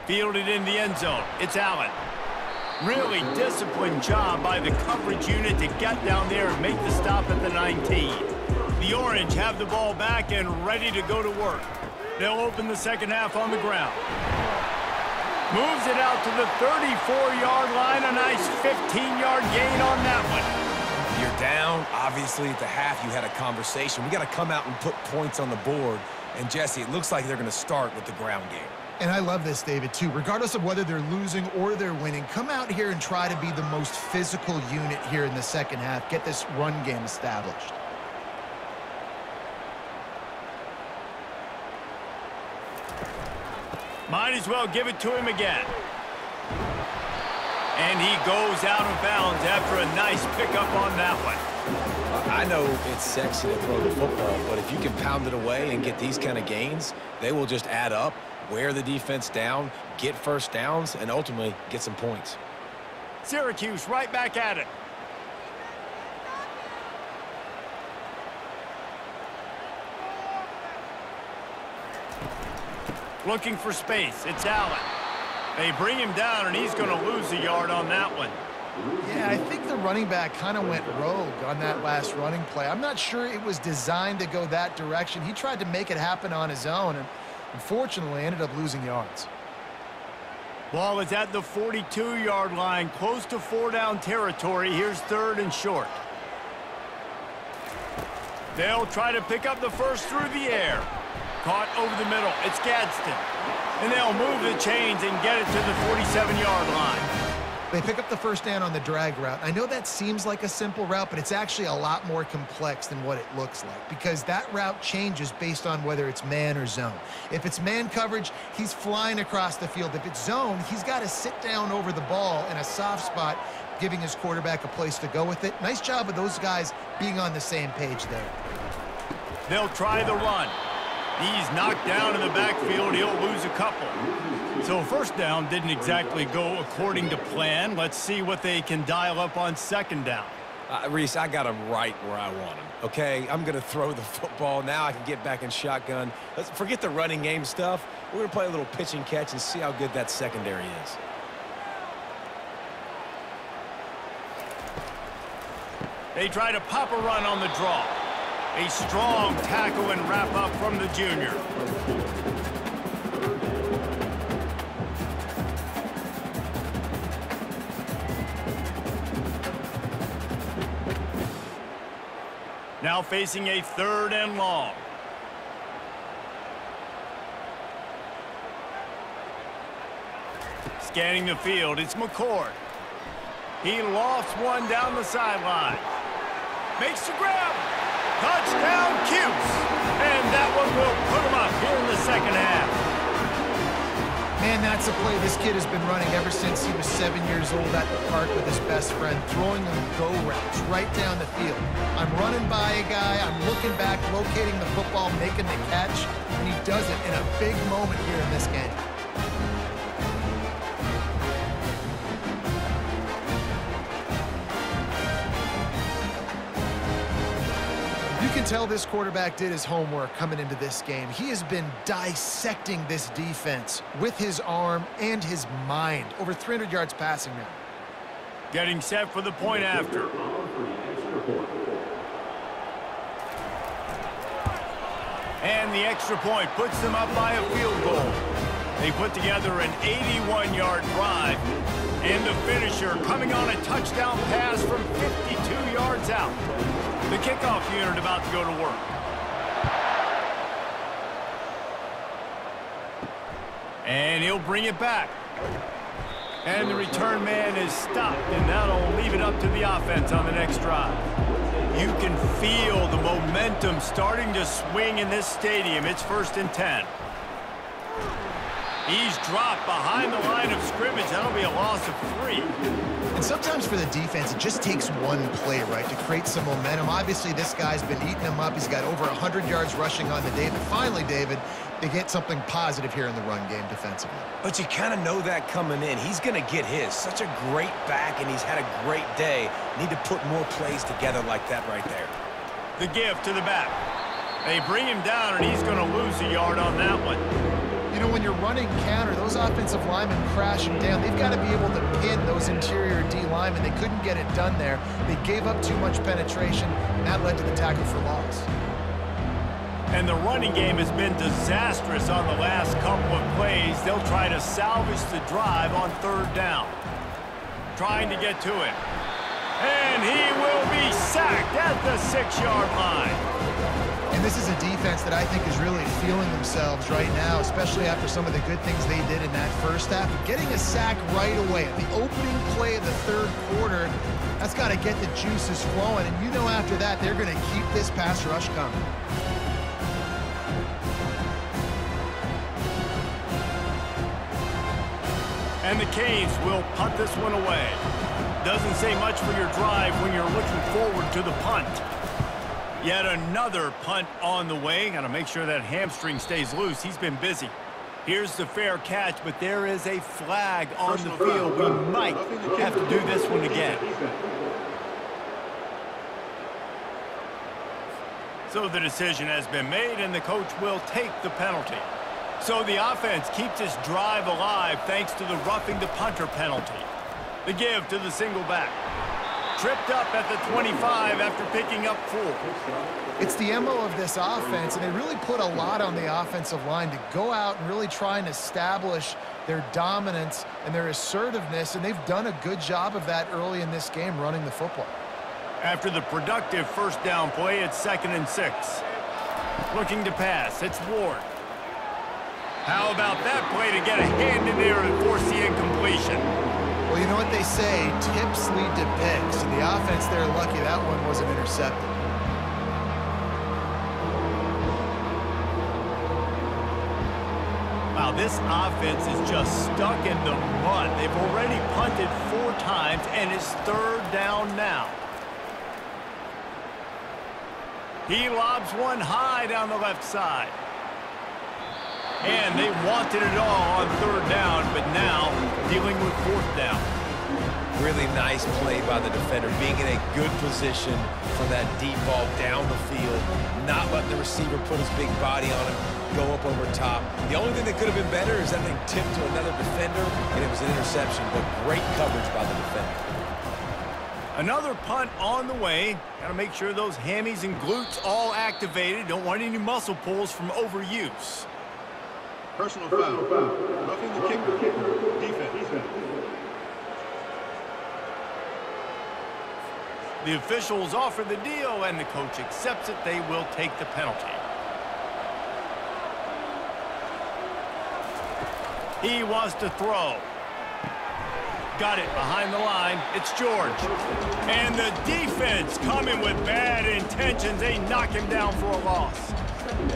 Fielded in the end zone. It's Allen. Really disciplined job by the coverage unit to get down there and make the stop at the 19. The Orange have the ball back and ready to go to work. They'll open the second half on the ground. Moves it out to the 34-yard line. A nice 15-yard gain on that one. You're down. Obviously, at the half, you had a conversation. We got to come out and put points on the board. And, Jesse, it looks like they're going to start with the ground game. And I love this, David, too. Regardless of whether they're losing or they're winning, come out here and try to be the most physical unit here in the second half. Get this run game established. Might as well give it to him again. And he goes out of bounds after a nice pickup on that one. I know it's sexy to throw the football, but if you can pound it away and get these kind of gains, they will just add up, wear the defense down, get first downs, and ultimately get some points. Syracuse right back at it. Looking for space. It's Allen. They bring him down, and he's going to lose a yard on that one. Yeah, I think the running back kind of went rogue on that last running play. I'm not sure it was designed to go that direction. He tried to make it happen on his own, and unfortunately ended up losing yards. Ball is at the 42-yard line, close to 4-down territory. Here's third and short. They'll try to pick up the first through the air. Caught over the middle. It's Gadsden. And they'll move the chains and get it to the 47-yard line. They pick up the first down on the drag route. I know that seems like a simple route, but it's actually a lot more complex than what it looks like because that route changes based on whether it's man or zone. If it's man coverage, he's flying across the field. If it's zone, he's got to sit down over the ball in a soft spot, giving his quarterback a place to go with it. Nice job of those guys being on the same page there. They'll try the run. He's knocked down in the backfield. He'll lose a couple. So first down didn't exactly go according to plan. Let's see what they can dial up on second down. Reese, I got him right where I want him, okay? I'm going to throw the football. Now I can get back in shotgun. Let's forget the running game stuff. We're going to play a little pitch and catch and see how good that secondary is. They try to pop a run on the draw. A strong tackle and wrap up from the junior. Now facing a 3rd and long. Scanning the field, it's McCord. He lofts one down the sideline. Makes the grab. Touchdown, Cuse. And that one will put him up here in the second half. Man, that's a play this kid has been running ever since he was 7 years old at the park with his best friend, throwing them go routes right down the field. I'm running by a guy, I'm looking back, locating the football, making the catch, and he does it in a big moment here in this game. You can tell this quarterback did his homework coming into this game. He has been dissecting this defense with his arm and his mind. Over 300 yards passing now. Getting set for the point after. And the extra point puts them up by a field goal. They put together an 81-yard drive. And the finisher coming on a touchdown pass from 52 yards out. The kickoff unit about to go to work. And he'll bring it back. And the return man is stopped, and that'll leave it up to the offense on the next drive. You can feel the momentum starting to swing in this stadium. It's 1st and 10. He's dropped behind the line of scrimmage. That'll be a loss of 3. And sometimes for the defense, it just takes one play, right, to create some momentum. Obviously, this guy's been eating him up. He's got over 100 yards rushing on the day. But finally, David, they get something positive here in the run game defensively. But you kind of know that coming in. He's going to get his. Such a great back, and he's had a great day. Need to put more plays together like that right there. The give to the back. They bring him down, and he's going to lose a yard on that one. You know, when you're running counter, those offensive linemen crashing down, they've got to be able to pin those interior D linemen. They couldn't get it done there. They gave up too much penetration, and that led to the tackle for loss. And the running game has been disastrous on the last couple of plays. They'll try to salvage the drive on 3rd down. Trying to get to it. And he will be sacked at the 6-yard line. And this is a defense that I think is really feeling themselves right now, especially after some of the good things they did in that first half. Getting a sack right away at the opening play of the 3rd quarter, that's got to get the juices flowing. And you know after that, they're going to keep this pass rush coming. And the Canes will punt this one away. Doesn't say much for your drive when you're looking forward to the punt. Yet another punt on the way. Got to make sure that hamstring stays loose. He's been busy. Here's the fair catch, but there is a flag on the field. We might have to do this one again. So the decision has been made, and the coach will take the penalty. So the offense keeps this drive alive thanks to the roughing the punter penalty. The give to the single back. Tripped up at the 25 after picking up 4. It's the MO of this offense, and they really put a lot on the offensive line to go out and really try and establish their dominance and their assertiveness, and they've done a good job of that early in this game running the football. After the productive 1st down play, it's 2nd and 6. Looking to pass, it's Ward. How about that play to get a hand in there and force the incompletion? Well, you know know what they say, tips lead to picks. And the offense, they're lucky that one wasn't intercepted. Wow, this offense is just stuck in the mud. They've already punted 4 times, and it's 3rd down now. He lobs one high down the left side. And they wanted it all on 3rd down, but now dealing with 4th down. Really nice play by the defender, being in a good position for that deep ball down the field, not letting the receiver put his big body on him, go up over top. The only thing that could have been better is that thing tipped to another defender, and it was an interception, but great coverage by the defender. Another punt on the way. Got to make sure those hammies and glutes all activated. Don't want any muscle pulls from overuse. Personal foul. Roughing the kicker. Defense. The officials offer the deal, and the coach accepts it. They will take the penalty. He wants to throw. Got it behind the line. It's George. And the defense coming with bad intentions. They knock him down for a loss.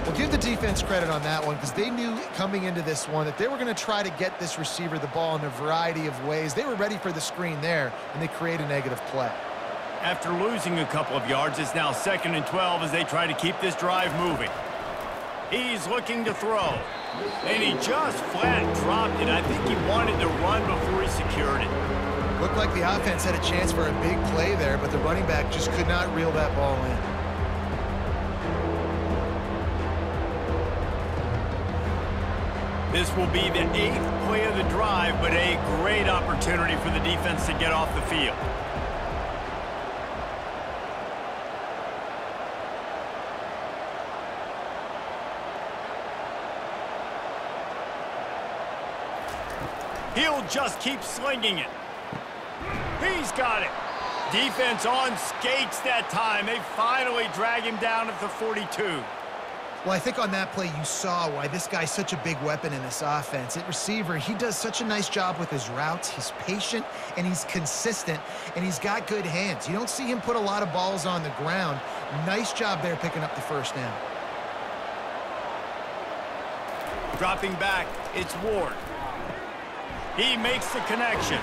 Well, give the defense credit on that one because they knew coming into this one that they were going to try to get this receiver the ball in a variety of ways. They were ready for the screen there, and they create a negative play. After losing a couple of yards, it's now 2nd and 12 as they try to keep this drive moving. He's looking to throw. And he just flat dropped it. I think he wanted to run before he secured it. Looked like the offense had a chance for a big play there, but the running back just could not reel that ball in. This will be the 8th play of the drive, but a great opportunity for the defense to get off the field. He'll just keep slinging it. He's got it. Defense on skates that time. They finally drag him down at the 42. Well, I think on that play you saw why this guy's such a big weapon in this offense. At receiver, he does such a nice job with his routes. He's patient, and he's consistent, and he's got good hands. You don't see him put a lot of balls on the ground. Nice job there picking up the 1st down. Dropping back, it's Ward. He makes the connection.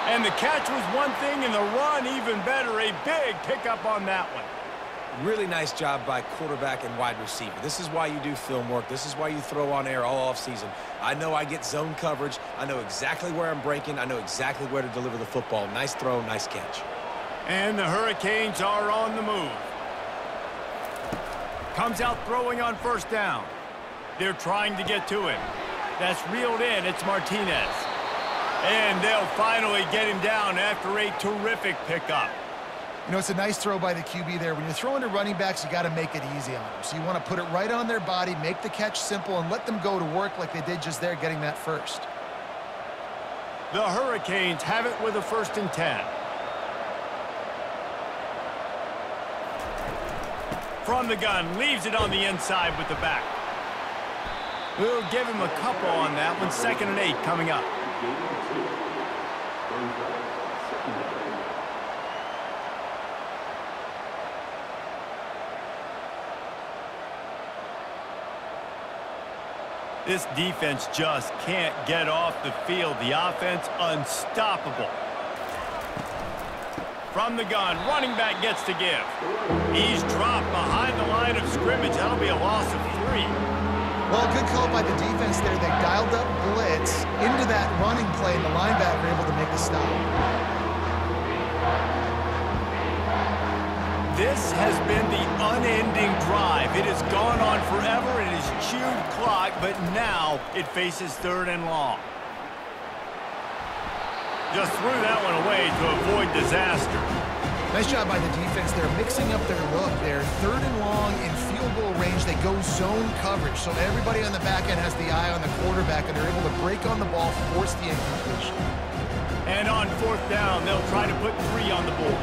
And the catch was one thing, and the run even better. A big pickup on that one. Really nice job by quarterback and wide receiver. This is why you do film work. This is why you throw on air all offseason. I know I get zone coverage. I know exactly where I'm breaking. I know exactly where to deliver the football. Nice throw, nice catch. And the Hurricanes are on the move. Comes out throwing on 1st down. They're trying to get to him. That's reeled in. It's Martinez. And they'll finally get him down after a terrific pickup. You know, it's a nice throw by the QB there. When you're throwing to running backs, you got to make it easy on them. So you want to put it right on their body, make the catch simple, and let them go to work like they did just there, getting that 1st. The Hurricanes have it with a 1st and 10. From the gun, leaves it on the inside with the back. We'll give him a couple on that one. 2nd and 8 coming up. This defense just can't get off the field. The offense unstoppable. From the gun, running back gets to give. He's dropped behind the line of scrimmage. That'll be a loss of 3. Well, good call by the defense there. They dialed up blitz into that running play, and the linebacker able to make the stop. This has been the unending drive. It has gone on forever. It has chewed clock, but now it faces 3rd and long. Just threw that one away to avoid disaster. Nice job by the defense there, mixing up their look there. 3rd and long in field goal range. They go zone coverage, so everybody on the back end has the eye on the quarterback, and they're able to break on the ball, force the incompletion. And on 4th down, they'll try to put 3 on the board.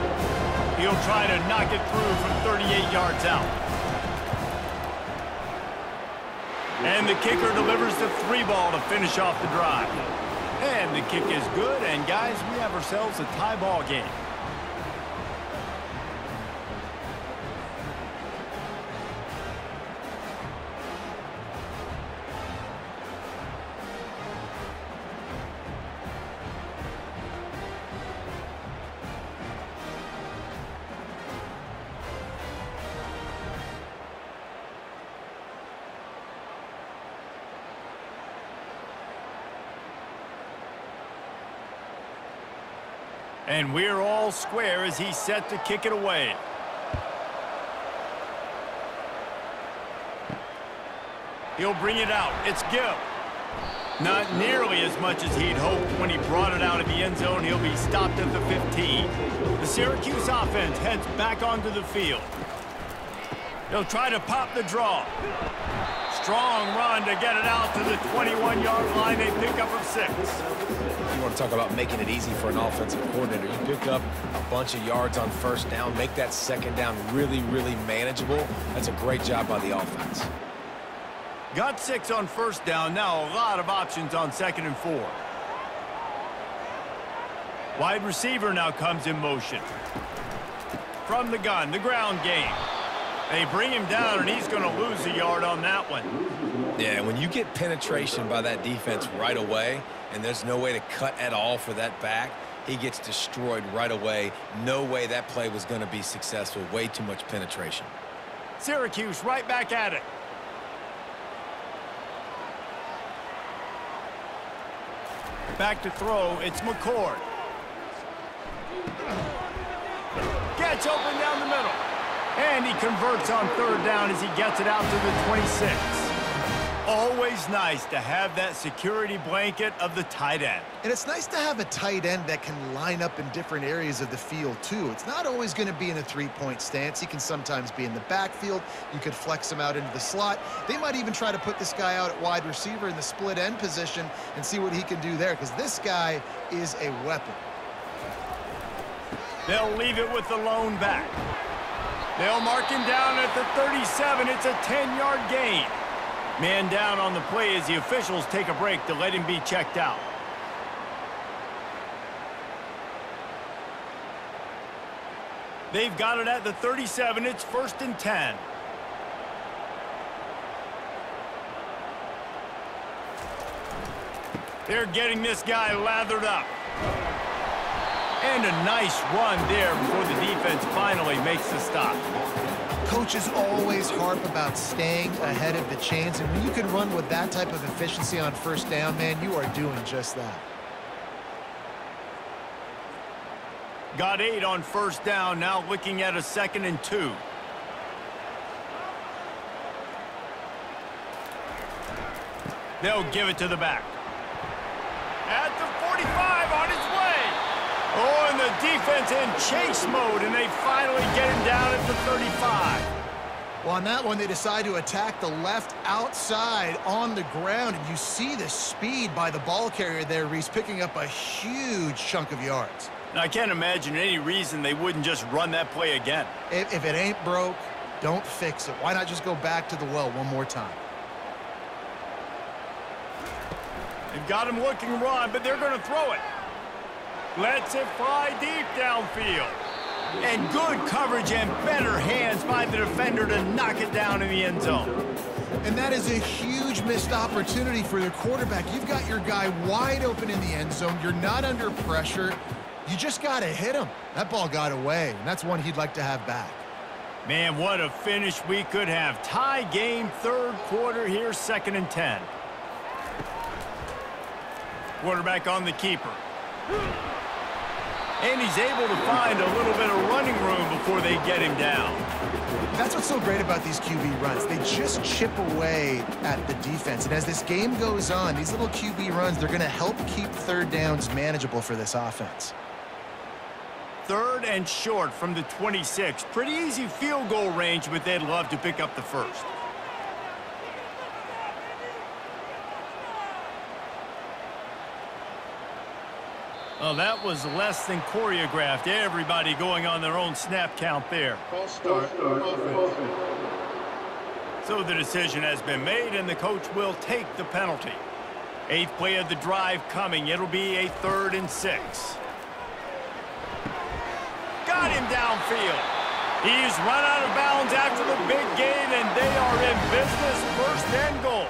He'll try to knock it through from 38 yards out. And the kicker delivers the 3 ball to finish off the drive. And the kick is good, and guys, we have ourselves a tie ball game. And we're all square as he's set to kick it away. He'll bring it out. It's Gill. Not nearly as much as he'd hoped when he brought it out of the end zone. He'll be stopped at the 15. The Syracuse offense heads back onto the field. They'll try to pop the draw. Strong run to get it out to the 21-yard line. They pick up of 6. You want to talk about making it easy for an offensive coordinator. You pick up a bunch of yards on first down, make that second down really, really manageable. That's a great job by the offense. Got 6 on first down. Now a lot of options on 2nd and 4. Wide receiver now comes in motion. From the gun, the ground game. They bring him down, and he's going to lose a yard on that one. Yeah, when you get penetration by that defense right away, and there's no way to cut at all for that back, he gets destroyed right away. No way that play was going to be successful. Way too much penetration. Syracuse right back at it. Back to throw. It's McCord. Gets open down the middle. And he converts on 3rd down as he gets it out to the 26. Always nice to have that security blanket of the tight end. And it's nice to have a tight end that can line up in different areas of the field, too. It's not always going to be in a 3-point stance. He can sometimes be in the backfield. You could flex him out into the slot. They might even try to put this guy out at wide receiver in the split end position and see what he can do there, because this guy is a weapon. They'll leave it with the lone back. They'll mark him down at the 37. It's a 10-yard gain. Man down on the play as the officials take a break to let him be checked out. They've got it at the 37. It's 1st and 10. They're getting this guy lathered up. And a nice run there before the defense finally makes the stop. Coaches always harp about staying ahead of the chains, and when you can run with that type of efficiency on first down, man, you are doing just that. Got 8 on first down, now looking at a 2nd and 2. They'll give it to the back. At the 45, on his way. Oh, and the defense in chase mode, and they finally get him down at the 35. Well, on that one, they decide to attack the left outside on the ground, and you see the speed by the ball carrier there, Reese, picking up a huge chunk of yards. Now, I can't imagine any reason they wouldn't just run that play again. If it ain't broke, don't fix it. Why not just go back to the well one more time? They've got him looking run, but they're going to throw it. Lets it fly deep downfield. And good coverage and better hands by the defender to knock it down in the end zone. And that is a huge missed opportunity for the quarterback. You've got your guy wide open in the end zone. You're not under pressure. You just got to hit him. That ball got away, and that's one he'd like to have back. Man, what a finish we could have. Tie game, 3rd quarter here, 2nd and 10. Quarterback on the keeper. And he's able to find a little bit of running room before they get him down. That's what's so great about these QB runs. They just chip away at the defense. And as this game goes on, these little QB runs, they're going to help keep 3rd downs manageable for this offense. 3rd and short from the 26. Pretty easy field goal range, but they'd love to pick up the 1st. Well, that was less than choreographed. Everybody going on their own snap count there. False start, offense. So the decision has been made, and the coach will take the penalty. Eighth play of the drive coming. It'll be a 3rd and 6. Got him downfield. He's run out of bounds after the big gain, and they are in business. 1st and goal.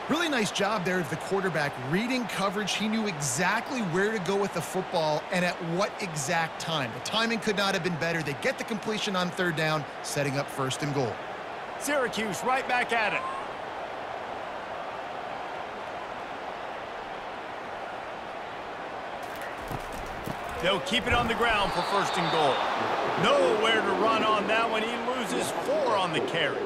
Really nice job there of the quarterback. Reading coverage, he knew exactly where to go with the football and at what exact time. The timing could not have been better. They get the completion on 3rd down, setting up 1st and goal. Syracuse right back at it. They'll keep it on the ground for 1st and goal. Nowhere to run on that one. He loses 4 on the carry.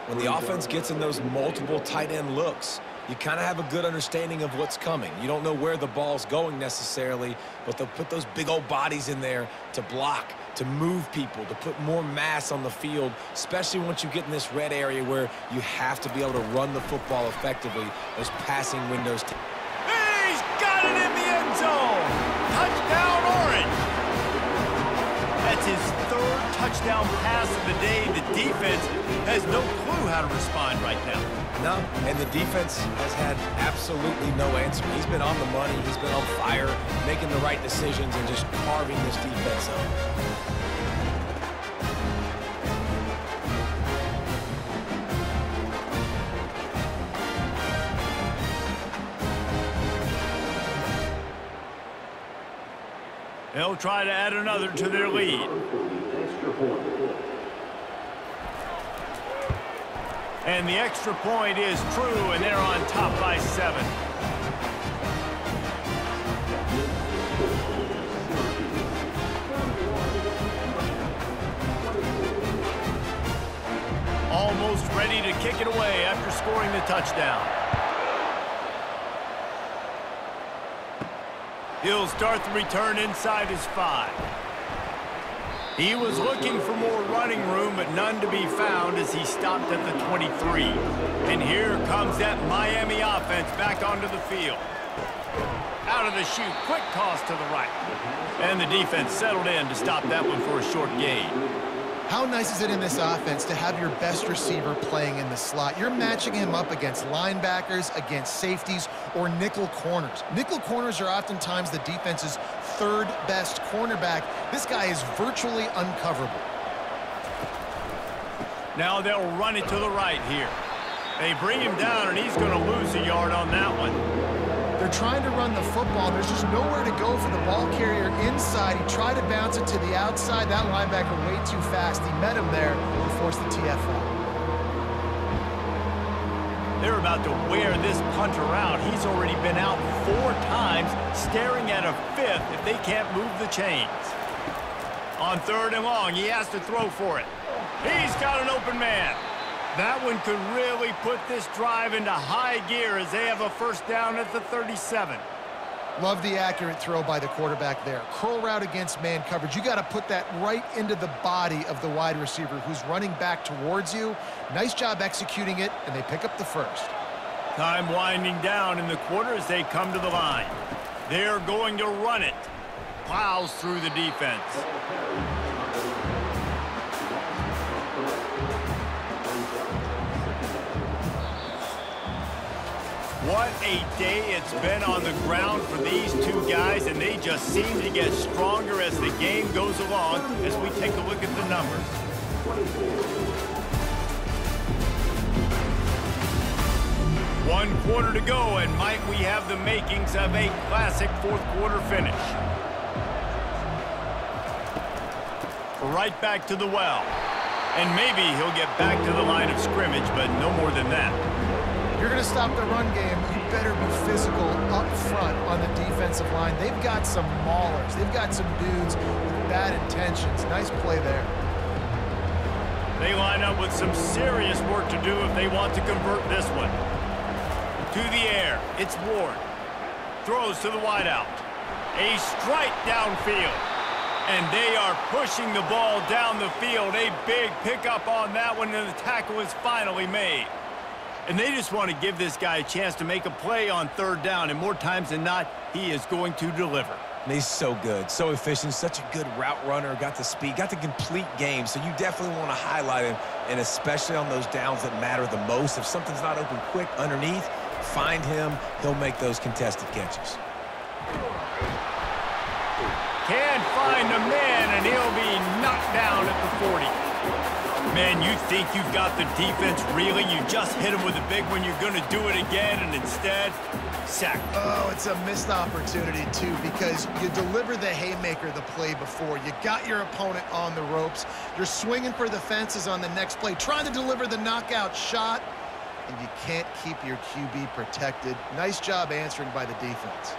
When the offense gets in those multiple tight end looks, you kind of have a good understanding of what's coming. You don't know where the ball's going necessarily, but they'll put those big old bodies in there to block, to move people, to put more mass on the field, especially once you get in this red area where you have to be able to run the football effectively. Those passing windows. He's got it in the end zone. Touchdown, Orange. That's his 3rd touchdown pass of the day. The defense has no clue how to respond right now. No, and the defense has had absolutely no answer. He's been on the money. He's been on fire, making the right decisions and just carving this defense up. They'll try to add another to their lead. And the extra point is true, and they're on top by 7. Almost ready to kick it away after scoring the touchdown. He'll start the return inside his 5. He was looking for more running room, but none to be found as he stopped at the 23. And here comes that Miami offense back onto the field. Out of the chute, quick toss to the right. And the defense settled in to stop that one for a short gain. How nice is it in this offense to have your best receiver playing in the slot? You're matching him up against linebackers, against safeties, or nickel corners. Nickel corners are oftentimes the defense's 3rd best cornerback. This guy is virtually uncoverable. Now they'll run it to the right here. They bring him down, and he's going to lose a yard on that one. They're trying to run the football. There's just nowhere to go for the ball carrier inside. He tried to bounce it to the outside. That linebacker way too fast. He met him there and forced the TFL. They're about to wear this punter out. He's already been out 4 times, staring at a 5th if they can't move the chains. On 3rd and long, he has to throw for it. He's got an open man. That one could really put this drive into high gear as they have a 1st down at the 37. Love the accurate throw by the quarterback there. Curl route against man coverage. You got to put that right into the body of the wide receiver who's running back towards you. Nice job executing it, and they pick up the 1st. Time winding down in the quarter as they come to the line. They're going to run it. Plows through the defense. What a day it's been on the ground for these 2 guys, and they just seem to get stronger as the game goes along as we take a look at the numbers. One quarter to go, and Mike, we have the makings of a classic 4th quarter finish. Right back to the well. And maybe he'll get back to the line of scrimmage, but no more than that. If you're going to stop the run game, you better be physical up front on the defensive line. They've got some maulers. They've got some dudes with bad intentions. Nice play there. They line up with some serious work to do if they want to convert this one. To the air, it's Ward. Throws to the wideout. A strike downfield. And they are pushing the ball down the field. A big pickup on that one, and the tackle is finally made. And they just want to give this guy a chance to make a play on 3rd down, and more times than not, he is going to deliver. And he's so good, so efficient, such a good route runner, got the speed, got the complete game, so you definitely want to highlight him, and especially on those downs that matter the most. If something's not open quick underneath, find him, he'll make those contested catches. Can't find the man, and he'll be knocked down at the 40. Man, you think you've got the defense reeling. You just hit him with a big one. You're going to do it again, and instead, sack. Oh, it's a missed opportunity, too, because you deliver the haymaker the play before. You got your opponent on the ropes. You're swinging for the fences on the next play, trying to deliver the knockout shot, and you can't keep your QB protected. Nice job answering by the defense.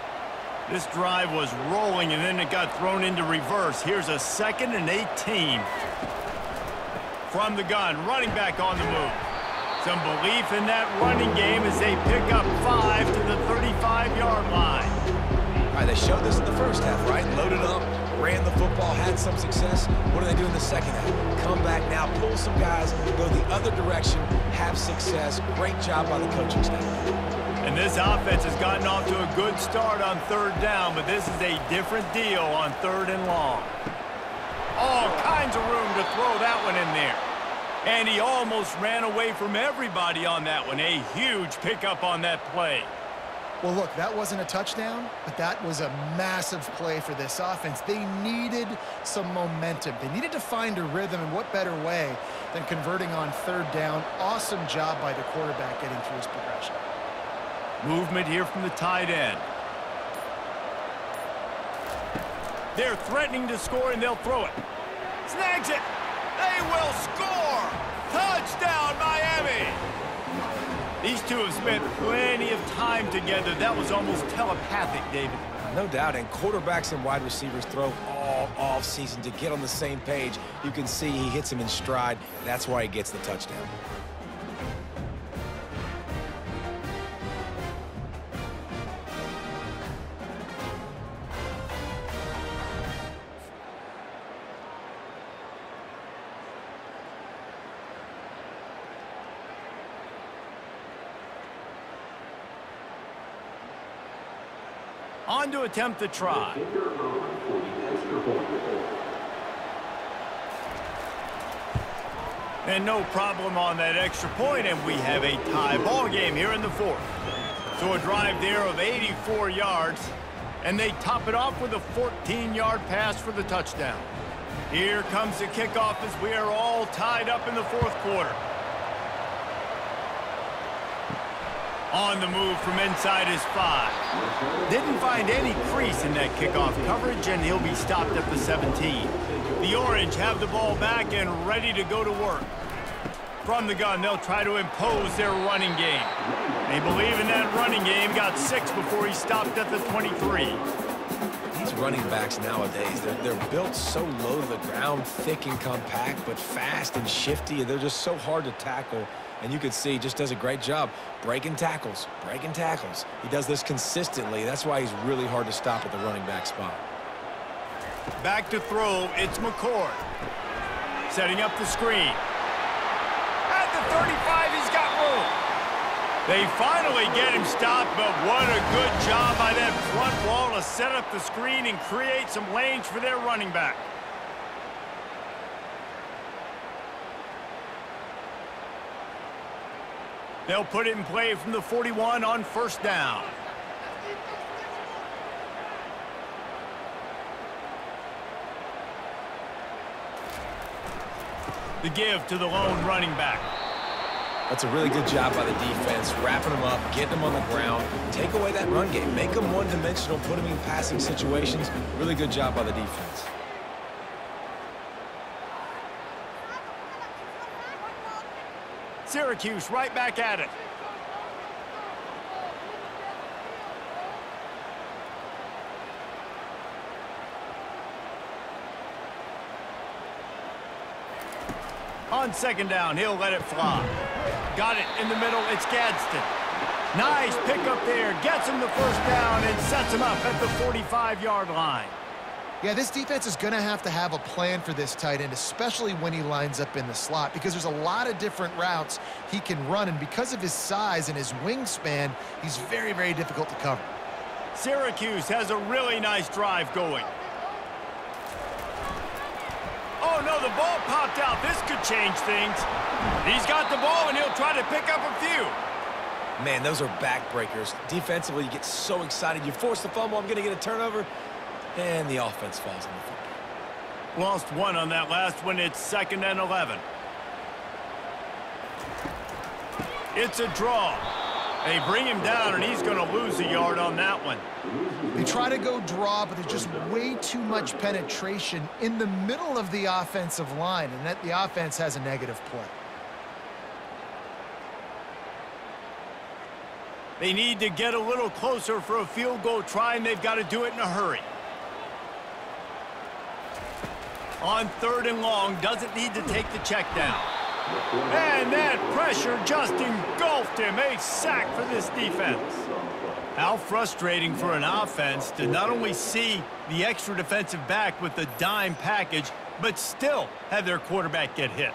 This drive was rolling, and then it got thrown into reverse. Here's a 2nd and 18. From the gun, running back on the move. Some belief in that running game as they pick up 5 to the 35-yard line. All right, they showed this in the first half, right? Loaded up, ran the football, had some success. What do they do in the second half? Come back now, pull some guys, go the other direction, have success. Great job by the coaching staff. And this offense has gotten off to a good start on 3rd down, but this is a different deal on 3rd and long. All kinds of room to throw that one in there. And he almost ran away from everybody on that one. A huge pickup on that play. Well, look, that wasn't a touchdown, but that was a massive play for this offense. They needed some momentum. They needed to find a rhythm, and what better way than converting on 3rd down. Awesome job by the quarterback getting through his progression. Movement here from the tight end. They're threatening to score, and they'll throw it. Snags it. They will score. Touchdown, Miami. These two have spent plenty of time together. That was almost telepathic, David. No doubt, and quarterbacks and wide receivers throw all off-season to get on the same page. You can see he hits him in stride. That's why he gets the touchdown. On to attempt the try. And no problem on that extra point, and we have a tie ball game here in the 4th. So a drive there of 84 yards, and they top it off with a 14-yard pass for the touchdown. Here comes the kickoff as we are all tied up in the 4th quarter. On the move from inside his 5. Didn't find any crease in that kickoff coverage, and he'll be stopped at the 17. The Orange have the ball back and ready to go to work. From the gun, they'll try to impose their running game. They believe in that running game. Got 6 before he stopped at the 23. These running backs nowadays, they're built so low to the ground, thick and compact, but fast and shifty, and they're just so hard to tackle. And you can see he just does a great job breaking tackles, breaking tackles. He does this consistently. That's why he's really hard to stop at the running back spot. Back to throw, it's McCord. Setting up the screen. At the 35, he's got room. They finally get him stopped, but what a good job by that front wall to set up the screen and create some lanes for their running back. They'll put it in play from the 41 on 1st down. The give to the lone running back. That's a really good job by the defense, wrapping them up, getting them on the ground. Take away that run game. Make them one-dimensional, put them in passing situations. Really good job by the defense. Syracuse right back at it. On 2nd down, he'll let it fly. Got it in the middle, it's Gadsden. Nice pickup there, gets him the 1st down and sets him up at the 45-yard line. Yeah, this defense is going to have a plan for this tight end, especially when he lines up in the slot, because there's a lot of different routes he can run, and because of his size and his wingspan, he's very, very difficult to cover. Syracuse has a really nice drive going. Oh, no, the ball popped out. This could change things. He's got the ball, and he'll try to pick up a few. Man, those are backbreakers. Defensively, you get so excited. You force the fumble, I'm going to get a turnover, and the offense falls on the football. Lost one on that last one. It's 2nd and 11. It's a draw. They bring him down, and he's going to lose a yard on that one. They try to go draw, but there's just way too much penetration in the middle of the offensive line, and that the offense has a negative play. They need to get a little closer for a field goal try, and they've got to do it in a hurry. On 3rd and long, doesn't need to take the check down. And that pressure just engulfed him. A sack for this defense. How frustrating for an offense to not only see the extra defensive back with the dime package, but still have their quarterback get hit.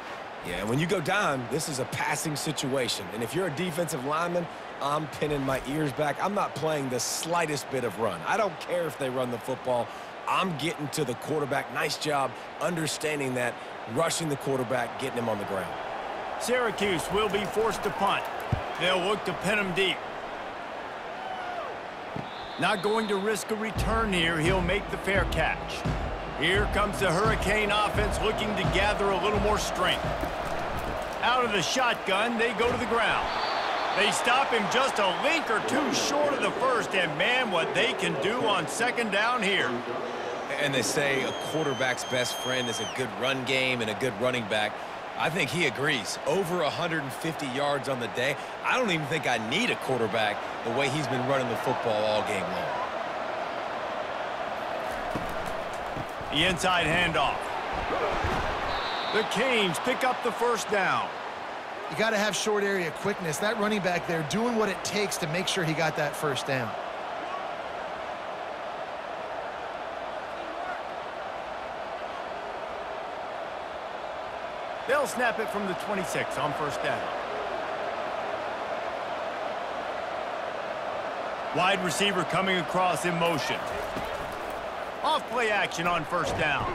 Yeah, when you go dime, this is a passing situation. And if you're a defensive lineman, I'm pinning my ears back. I'm not playing the slightest bit of run. I don't care if they run the football. I'm getting to the quarterback. Nice job understanding that, rushing the quarterback, getting him on the ground. Syracuse will be forced to punt. They'll look to pin him deep. Not going to risk a return here. He'll make the fair catch. Here comes the Hurricane offense looking to gather a little more strength. Out of the shotgun, they go to the ground. They stop him just a link or two short of the first, and man, what they can do on 2nd down here. And they say a quarterback's best friend is a good run game and a good running back. I think he agrees. Over 150 yards on the day. I don't even think I need a quarterback the way he's been running the football all game long. The inside handoff. The Canes pick up the 1st down. You got to have short area quickness. That running back there doing what it takes to make sure he got that 1st down. They'll snap it from the 26 on 1st down. Wide receiver coming across in motion. Off play action on 1st down.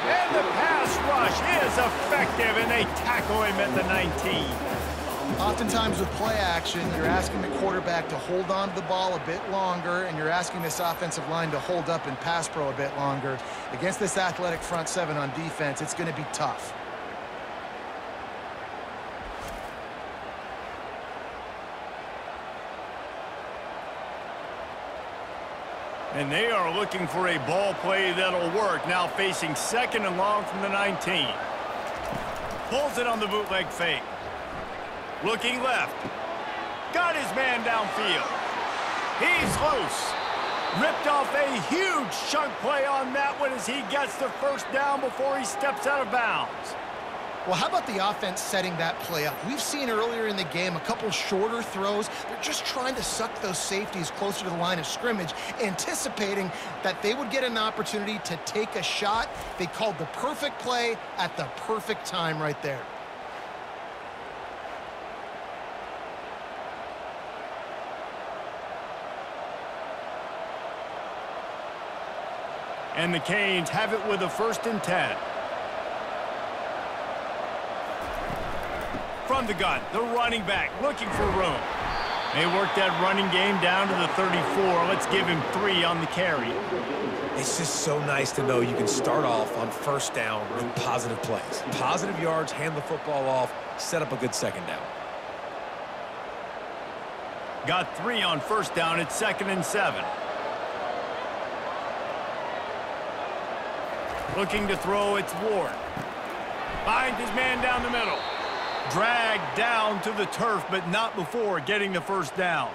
And the pass rush is effective, and they tackle him at the 19. Oftentimes with play action, you're asking the quarterback to hold on to the ball a bit longer, and you're asking this offensive line to hold up in pass pro a bit longer. Against this athletic front 7 on defense, it's going to be tough. And they are looking for a ball play that'll work. Now facing 2nd and long from the 19. Pulls it on the bootleg fake. Looking left. Got his man downfield. He's loose. Ripped off a huge chunk play on that one as he gets the 1st down before he steps out of bounds. Well, how about the offense setting that play up? We've seen earlier in the game a couple shorter throws. They're just trying to suck those safeties closer to the line of scrimmage, anticipating that they would get an opportunity to take a shot. They called the perfect play at the perfect time right there. And the Canes have it with a 1st and 10. From the gun, the running back looking for room. They work that running game down to the 34. Let's give him 3 on the carry. It's just so nice to know you can start off on 1st down with positive plays. Positive yards, hand the football off, set up a good 2nd down. Got 3 on 1st down at 2nd and 7. Looking to throw, it's Ward. Finds his man down the middle. Dragged down to the turf, but not before getting the 1st down.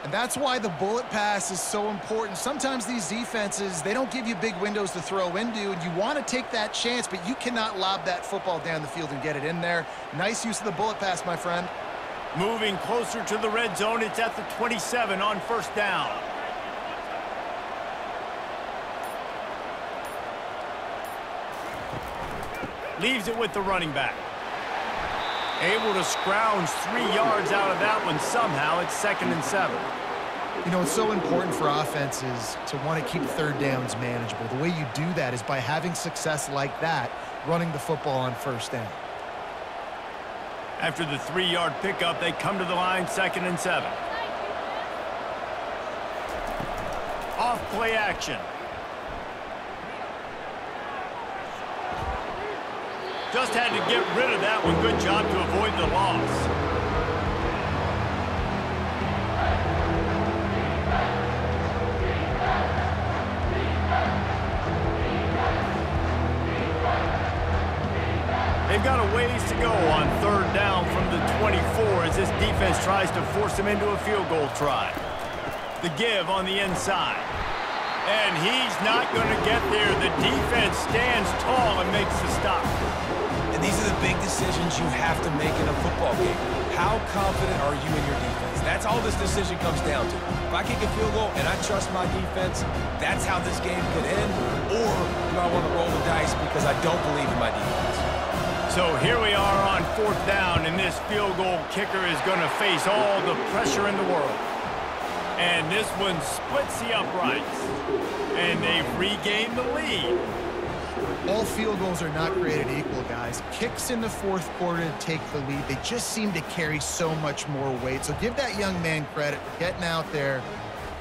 And that's why the bullet pass is so important. Sometimes these defenses, they don't give you big windows to throw into, and you want to take that chance, but you cannot lob that football down the field and get it in there. Nice use of the bullet pass, my friend. Moving closer to the red zone, it's at the 27 on 1st down. Leaves it with the running back. Able to scrounge 3 yards out of that one somehow. It's 2nd and 7. You know, it's so important for offenses to want to keep 3rd downs manageable. The way you do that is by having success like that, running the football on 1st down. After the 3-yard pickup, they come to the line, 2nd and 7. Off play action. Just had to get rid of that one. Good job to avoid the loss. They've got a ways to go on 3rd down from the 24 as this defense tries to force them into a field goal try. The give on the inside. And he's not going to get there. The defense stands tall and makes the stop. And these are the big decisions you have to make in a football game. How confident are you in your defense? That's all this decision comes down to. If I kick a field goal and I trust my defense, that's how this game could end. Or do I want to roll the dice because I don't believe in my defense? So here we are on 4th down, and this field goal kicker is going to face all the pressure in the world. And this one splits the uprights. And they've regained the lead. All field goals are not created equal, guys. Kicks in the 4th quarter to take the lead. They just seem to carry so much more weight. So give that young man credit for getting out there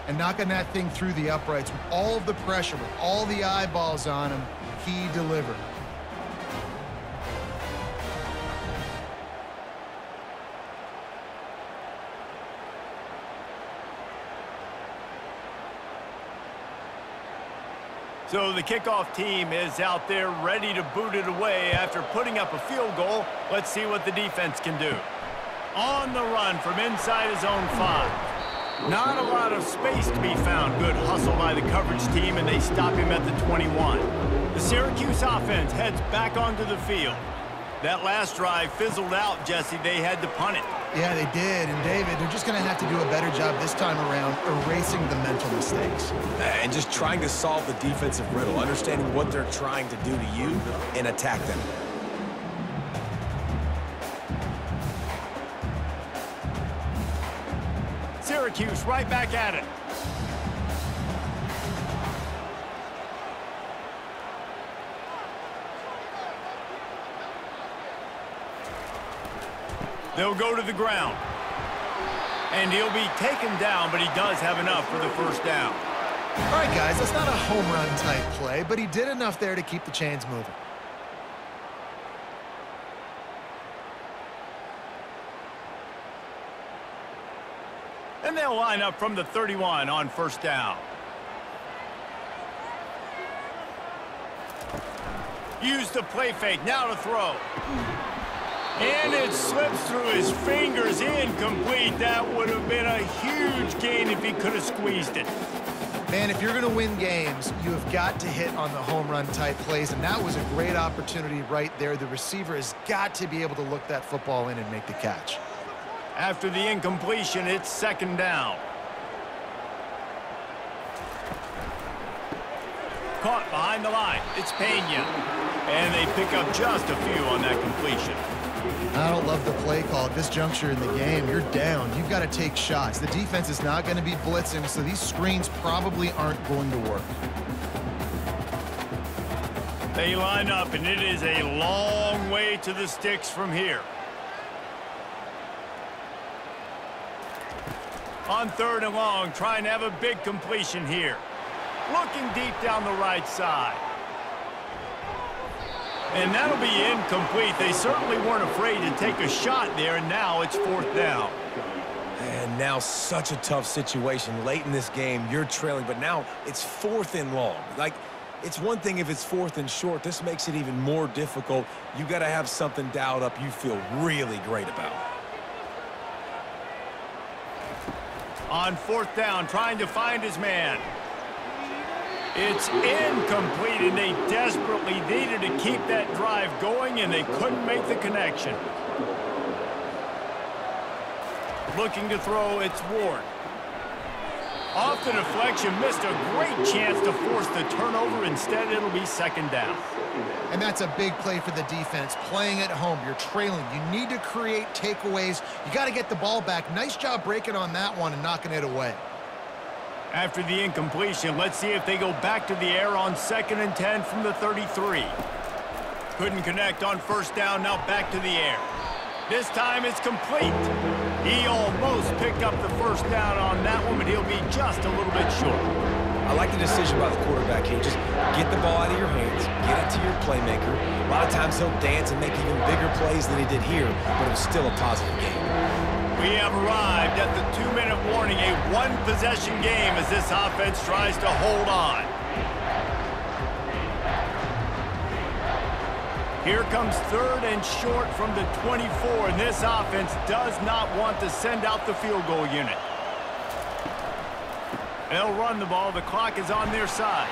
and knocking that thing through the uprights with all of the pressure, with all the eyeballs on him. He delivered. So the kickoff team is out there ready to boot it away after putting up a field goal. Let's see what the defense can do. On the run from inside his own 5. Not a lot of space to be found. Good hustle by the coverage team, and they stop him at the 21. The Syracuse offense heads back onto the field. That last drive fizzled out, Jesse. They had to punt it. Yeah, they did. And, David, they're just going to have to do a better job this time around erasing the mental mistakes. And just trying to solve the defensive riddle, understanding what they're trying to do to you and attack them. Syracuse right back at it. They'll go to the ground. And he'll be taken down, but he does have enough for the 1st down. All right, guys, that's not a home run type play, but he did enough there to keep the chains moving. And they'll line up from the 31 on 1st down. Use the play fake, now to throw. And it slips through his fingers, incomplete. That would have been a huge gain if he could have squeezed it. Man, if you're going to win games, you have got to hit on the home run type plays, and that was a great opportunity right there. The receiver has got to be able to look that football in and make the catch. After the incompletion, it's 2nd down. Caught behind the line. It's Pena. And they pick up just a few on that completion. I don't love the play call at this juncture in the game. You're down. You've got to take shots. The defense is not going to be blitzing, so these screens probably aren't going to work. They line up, and it is a long way to the sticks from here. On 3rd and long, trying to have a big completion here. Looking deep down the right side. And that'll be incomplete. They certainly weren't afraid to take a shot there, and now it's 4th down. And now such a tough situation. Late in this game, you're trailing, but now it's 4th and long. Like, it's one thing if it's 4th and short. This makes it even more difficult. You got to have something dialed up you feel really great about. On 4th down, trying to find his man. It's incomplete, and they desperately needed to keep that drive going, and they couldn't make the connection. Looking to throw, it's Ward. Off the deflection, missed a great chance to force the turnover. Instead, it'll be 2nd down. And that's a big play for the defense. Playing at home, you're trailing. You need to create takeaways. You got to get the ball back. Nice job breaking on that one and knocking it away. After the incompletion, let's see if they go back to the air on 2nd and 10 from the 33. Couldn't connect on 1st down, now back to the air. This time it's complete. He almost picked up the first down on that one, but he'll be just a little bit short. I like the decision by the quarterback here. Just get the ball out of your hands, get it to your playmaker. A lot of times he'll dance and make even bigger plays than he did here, but it was still a positive game. We have arrived at the 2-minute warning, a one-possession game as this offense tries to hold on. Here comes 3rd and short from the 24, and this offense does not want to send out the field goal unit. They'll run the ball. The clock is on their side.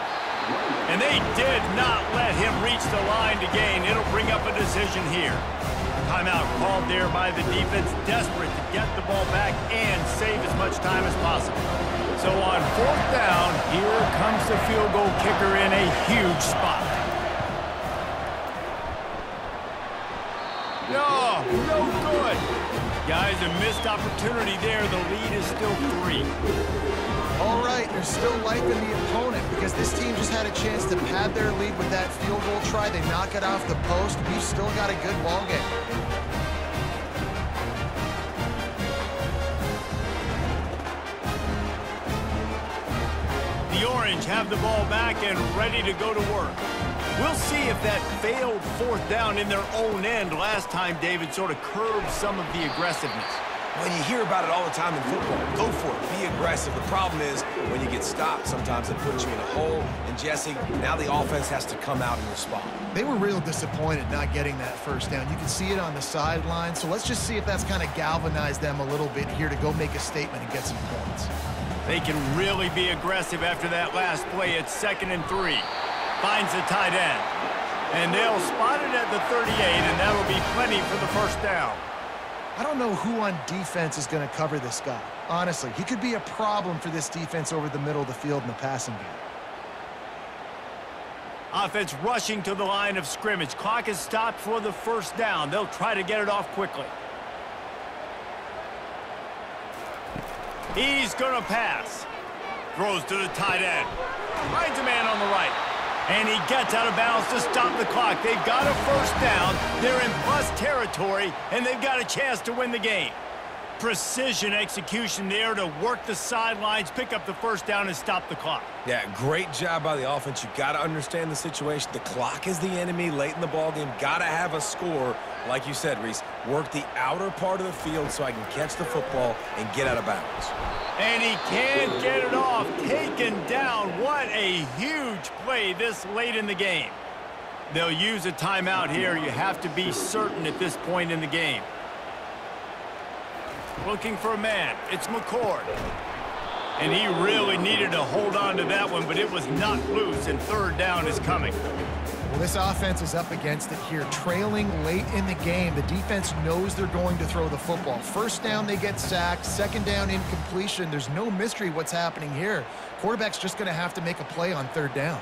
And they did not let him reach the line to gain. It'll bring up a decision here. Timeout called there by the defense, desperate to get the ball back and save as much time as possible. So on 4th down, here comes the field goal kicker in a huge spot. No, no good. Guys, a missed opportunity there. The lead is still 3. All right, there's still life in the opponent because this team just had a chance to pad their lead with that field goal try. They knock it off the post. We've still got a good ball game. The Orange have the ball back and ready to go to work. We'll see if that failed 4th down in their own end last time, David, sort of curbed some of the aggressiveness. Well, you hear about it all the time in football. Go for it. Be aggressive. The problem is when you get stopped, sometimes it puts you in a hole. And, Jesse, now the offense has to come out and respond. They were real disappointed not getting that first down. You can see it on the sideline. So let's just see if that's kind of galvanized them a little bit here to go make a statement and get some points. They can really be aggressive after that last play. It's 2nd and 3. Finds the tight end. And they'll spot it at the 38, and that'll be plenty for the first down. I don't know who on defense is going to cover this guy. Honestly, he could be a problem for this defense over the middle of the field in the passing game. Offense rushing to the line of scrimmage. Clock is stopped for the first down. They'll try to get it off quickly. He's going to pass. Throws to the tight end. Finds a man on the right. And he gets out of bounds to stop the clock. They've got a first down. They're in plus territory, and they've got a chance to win the game. Precision execution there to work the sidelines, pick up the first down, and stop the clock. Yeah, great job by the offense. You got to understand the situation. The clock is the enemy late in the ballgame. Got to have a score. Like you said, Reese, work the outer part of the field so I can catch the football and get out of bounds. And he can't get it off. Taken down. What a huge play this late in the game. They'll use a timeout here. You have to be certain at this point in the game. Looking for a man. It's McCord. And he really needed to hold on to that one, but it was not loose, and 3rd down is coming. Well, this offense is up against it here. Trailing late in the game, the defense knows they're going to throw the football. First down, they get sacked. 2nd down, incompletion. There's no mystery what's happening here. Quarterback's just going to have to make a play on 3rd down.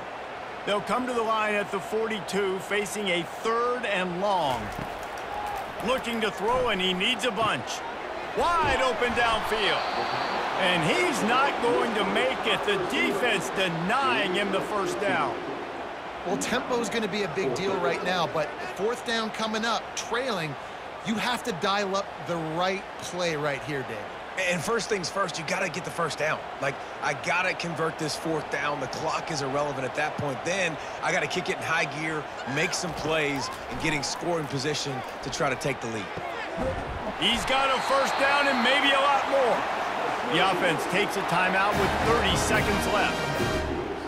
They'll come to the line at the 42, facing a 3rd and long. Looking to throw, and he needs a bunch. Wide open downfield. And he's not going to make it. The defense denying him the first down. Well, tempo is going to be a big deal right now, but 4th down coming up, trailing, you have to dial up the right play right here, David. And first things first, you got to get the first down. Like, I got to convert this 4th down. The clock is irrelevant at that point. Then I got to kick it in high gear, make some plays, and getting scoring position to try to take the lead. He's got a first down and maybe a lot more. The offense takes a timeout with 30 seconds left.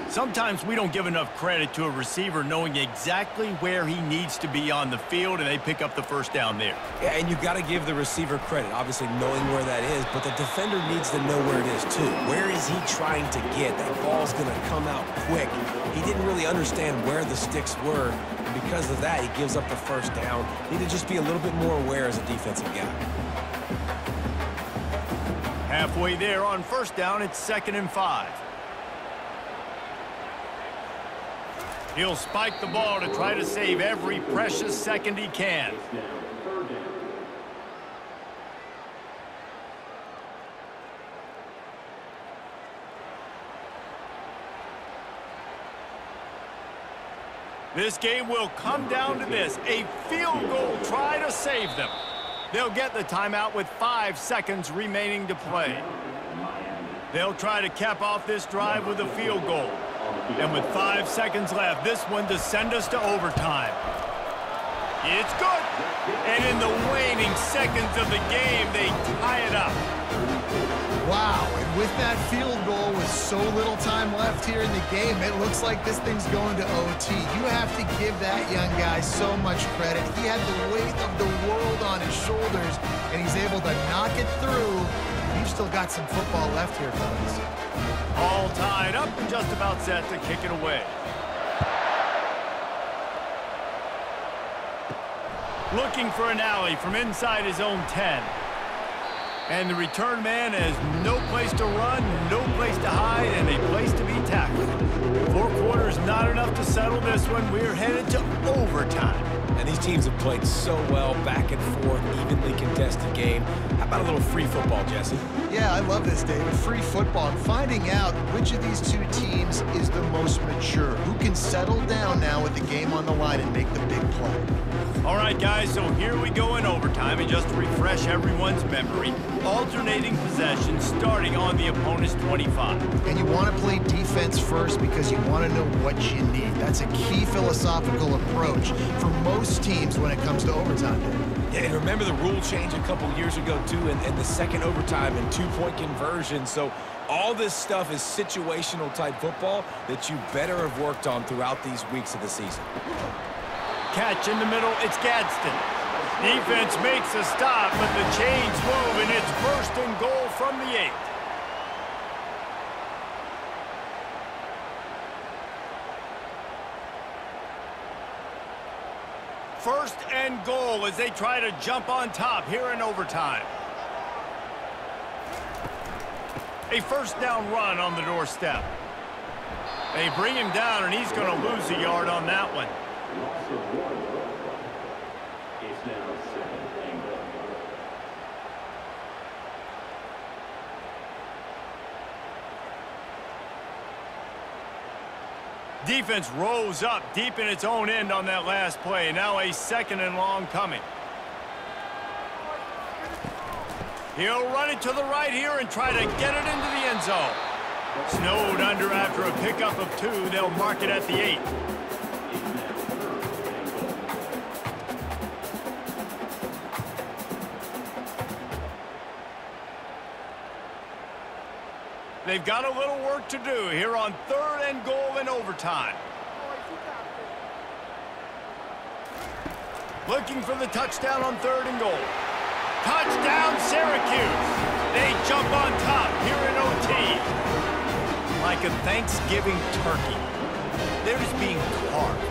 Sometimes we don't give enough credit to a receiver knowing exactly where he needs to be on the field, and they pick up the first down there. Yeah, and you've got to give the receiver credit, obviously knowing where that is, but the defender needs to know where it is too. Where is he trying to get? That ball's going to come out quick. He didn't really understand where the sticks were, and because of that, he gives up the first down. Need to just be a little bit more aware as a defensive guy. Halfway there on first down, it's 2nd and 5. He'll spike the ball to try to save every precious second he can. This game will come down to this, a field goal try to save them. They'll get the timeout with 5 seconds remaining to play. They'll try to cap off this drive with a field goal. And with 5 seconds left, this one to send us to overtime. It's good. And in the waning seconds of the game, they tie it up. Wow, and with that field goal with so little time left here in the game, it looks like this thing's going to OT. You have to give that young guy so much credit. He had the weight of the world on his shoulders, and he's able to knock it through. You've still got some football left here, fellas. All tied up and just about set to kick it away. Looking for an alley from inside his own 10. And the return man has no place to run, no place to hide, and a place to be tackled. 4 quarters not enough to settle this one. We're headed to overtime. And these teams have played so well, back and forth, evenly contested game. How about a little free football, Jesse? Yeah, I love this, David. Free football. And finding out which of these two teams is the most mature. Who can settle down now with the game on the line and make the big play. All right, guys, so here we go in overtime. And just to refresh everyone's memory, alternating possession starting on the opponent's 25. And you want to play defense first because you want to know what you need. That's a key philosophical approach for most teams when it comes to overtime. Yeah, and remember the rule change a couple years ago, too, and the second overtime and 2-point conversion. So all this stuff is situational type football that you better have worked on throughout these weeks of the season. Catch in the middle, it's Gadsden. Defense makes a stop, but the chains move, and it's 1st and goal from the 8. First and goal as they try to jump on top here in overtime. A 1st down run on the doorstep. They bring him down, and he's going to lose a yard on that one. Defense rose up deep in its own end on that last play. Now a 2nd and long coming. He'll run it to the right here and try to get it into the end zone. Snowed under after a pickup of 2. They'll mark it at the 8. They've got a little work to do here on 3rd and goal in overtime. Looking for the touchdown on 3rd and goal. Touchdown, Syracuse. They jump on top here in OT. Like a Thanksgiving turkey. They're just being carved.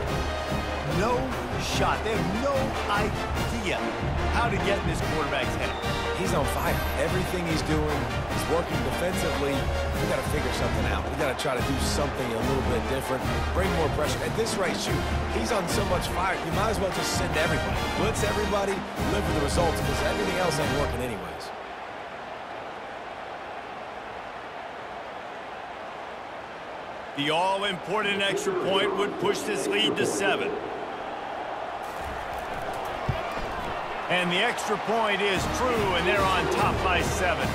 No shot. They have no idea how to get in this quarterback's head. He's on fire. Everything he's doing is working defensively. We got to figure something out. We got to try to do something a little bit different. Bring more pressure. At this rate, shoot, he's on so much fire. You might as well just send everybody. Blitz everybody, live with the results, because everything else ain't working anyways. The all-important extra point would push this lead to 7. And the extra point is true, and they're on top by 7.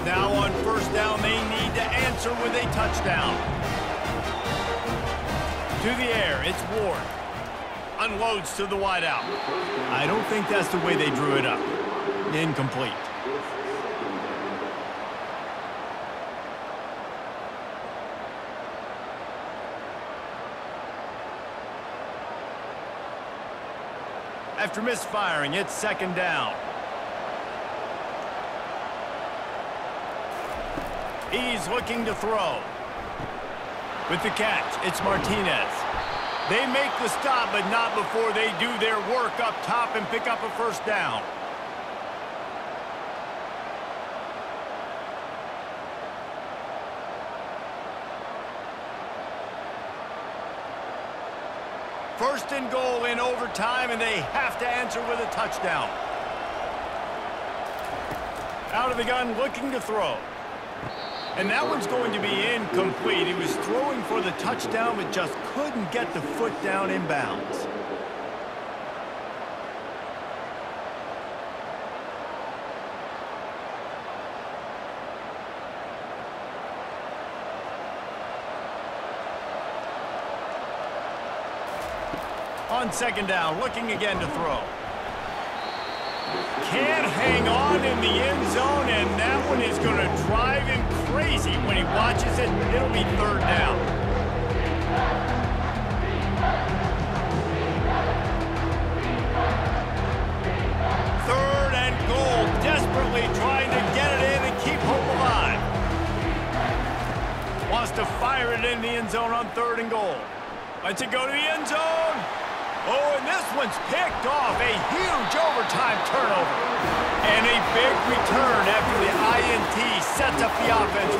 Now on 1st down, they need to answer with a touchdown. To the air, it's Ward. Unloads to the wideout. I don't think that's the way they drew it up. Incomplete. After misfiring, it's 2nd down. He's looking to throw. With the catch, it's Martinez. They make the stop, but not before they do their work up top and pick up a 1st down. First and goal in overtime, and they have to answer with a touchdown. Out of the gun, looking to throw. And that one's going to be incomplete. He was throwing for the touchdown, but just couldn't get the foot down in bounds. On second down, looking again to throw. Can't hang on in the end zone, and that one is going to drive him crazy when he watches it. It'll be third down. Third and goal, desperately trying to get it in and keep hope alive. Wants to fire it in the end zone on third and goal. Lets it go to the end zone. Oh, and this one's picked off. A huge overtime turnover. And a big return after the INT sets up the offense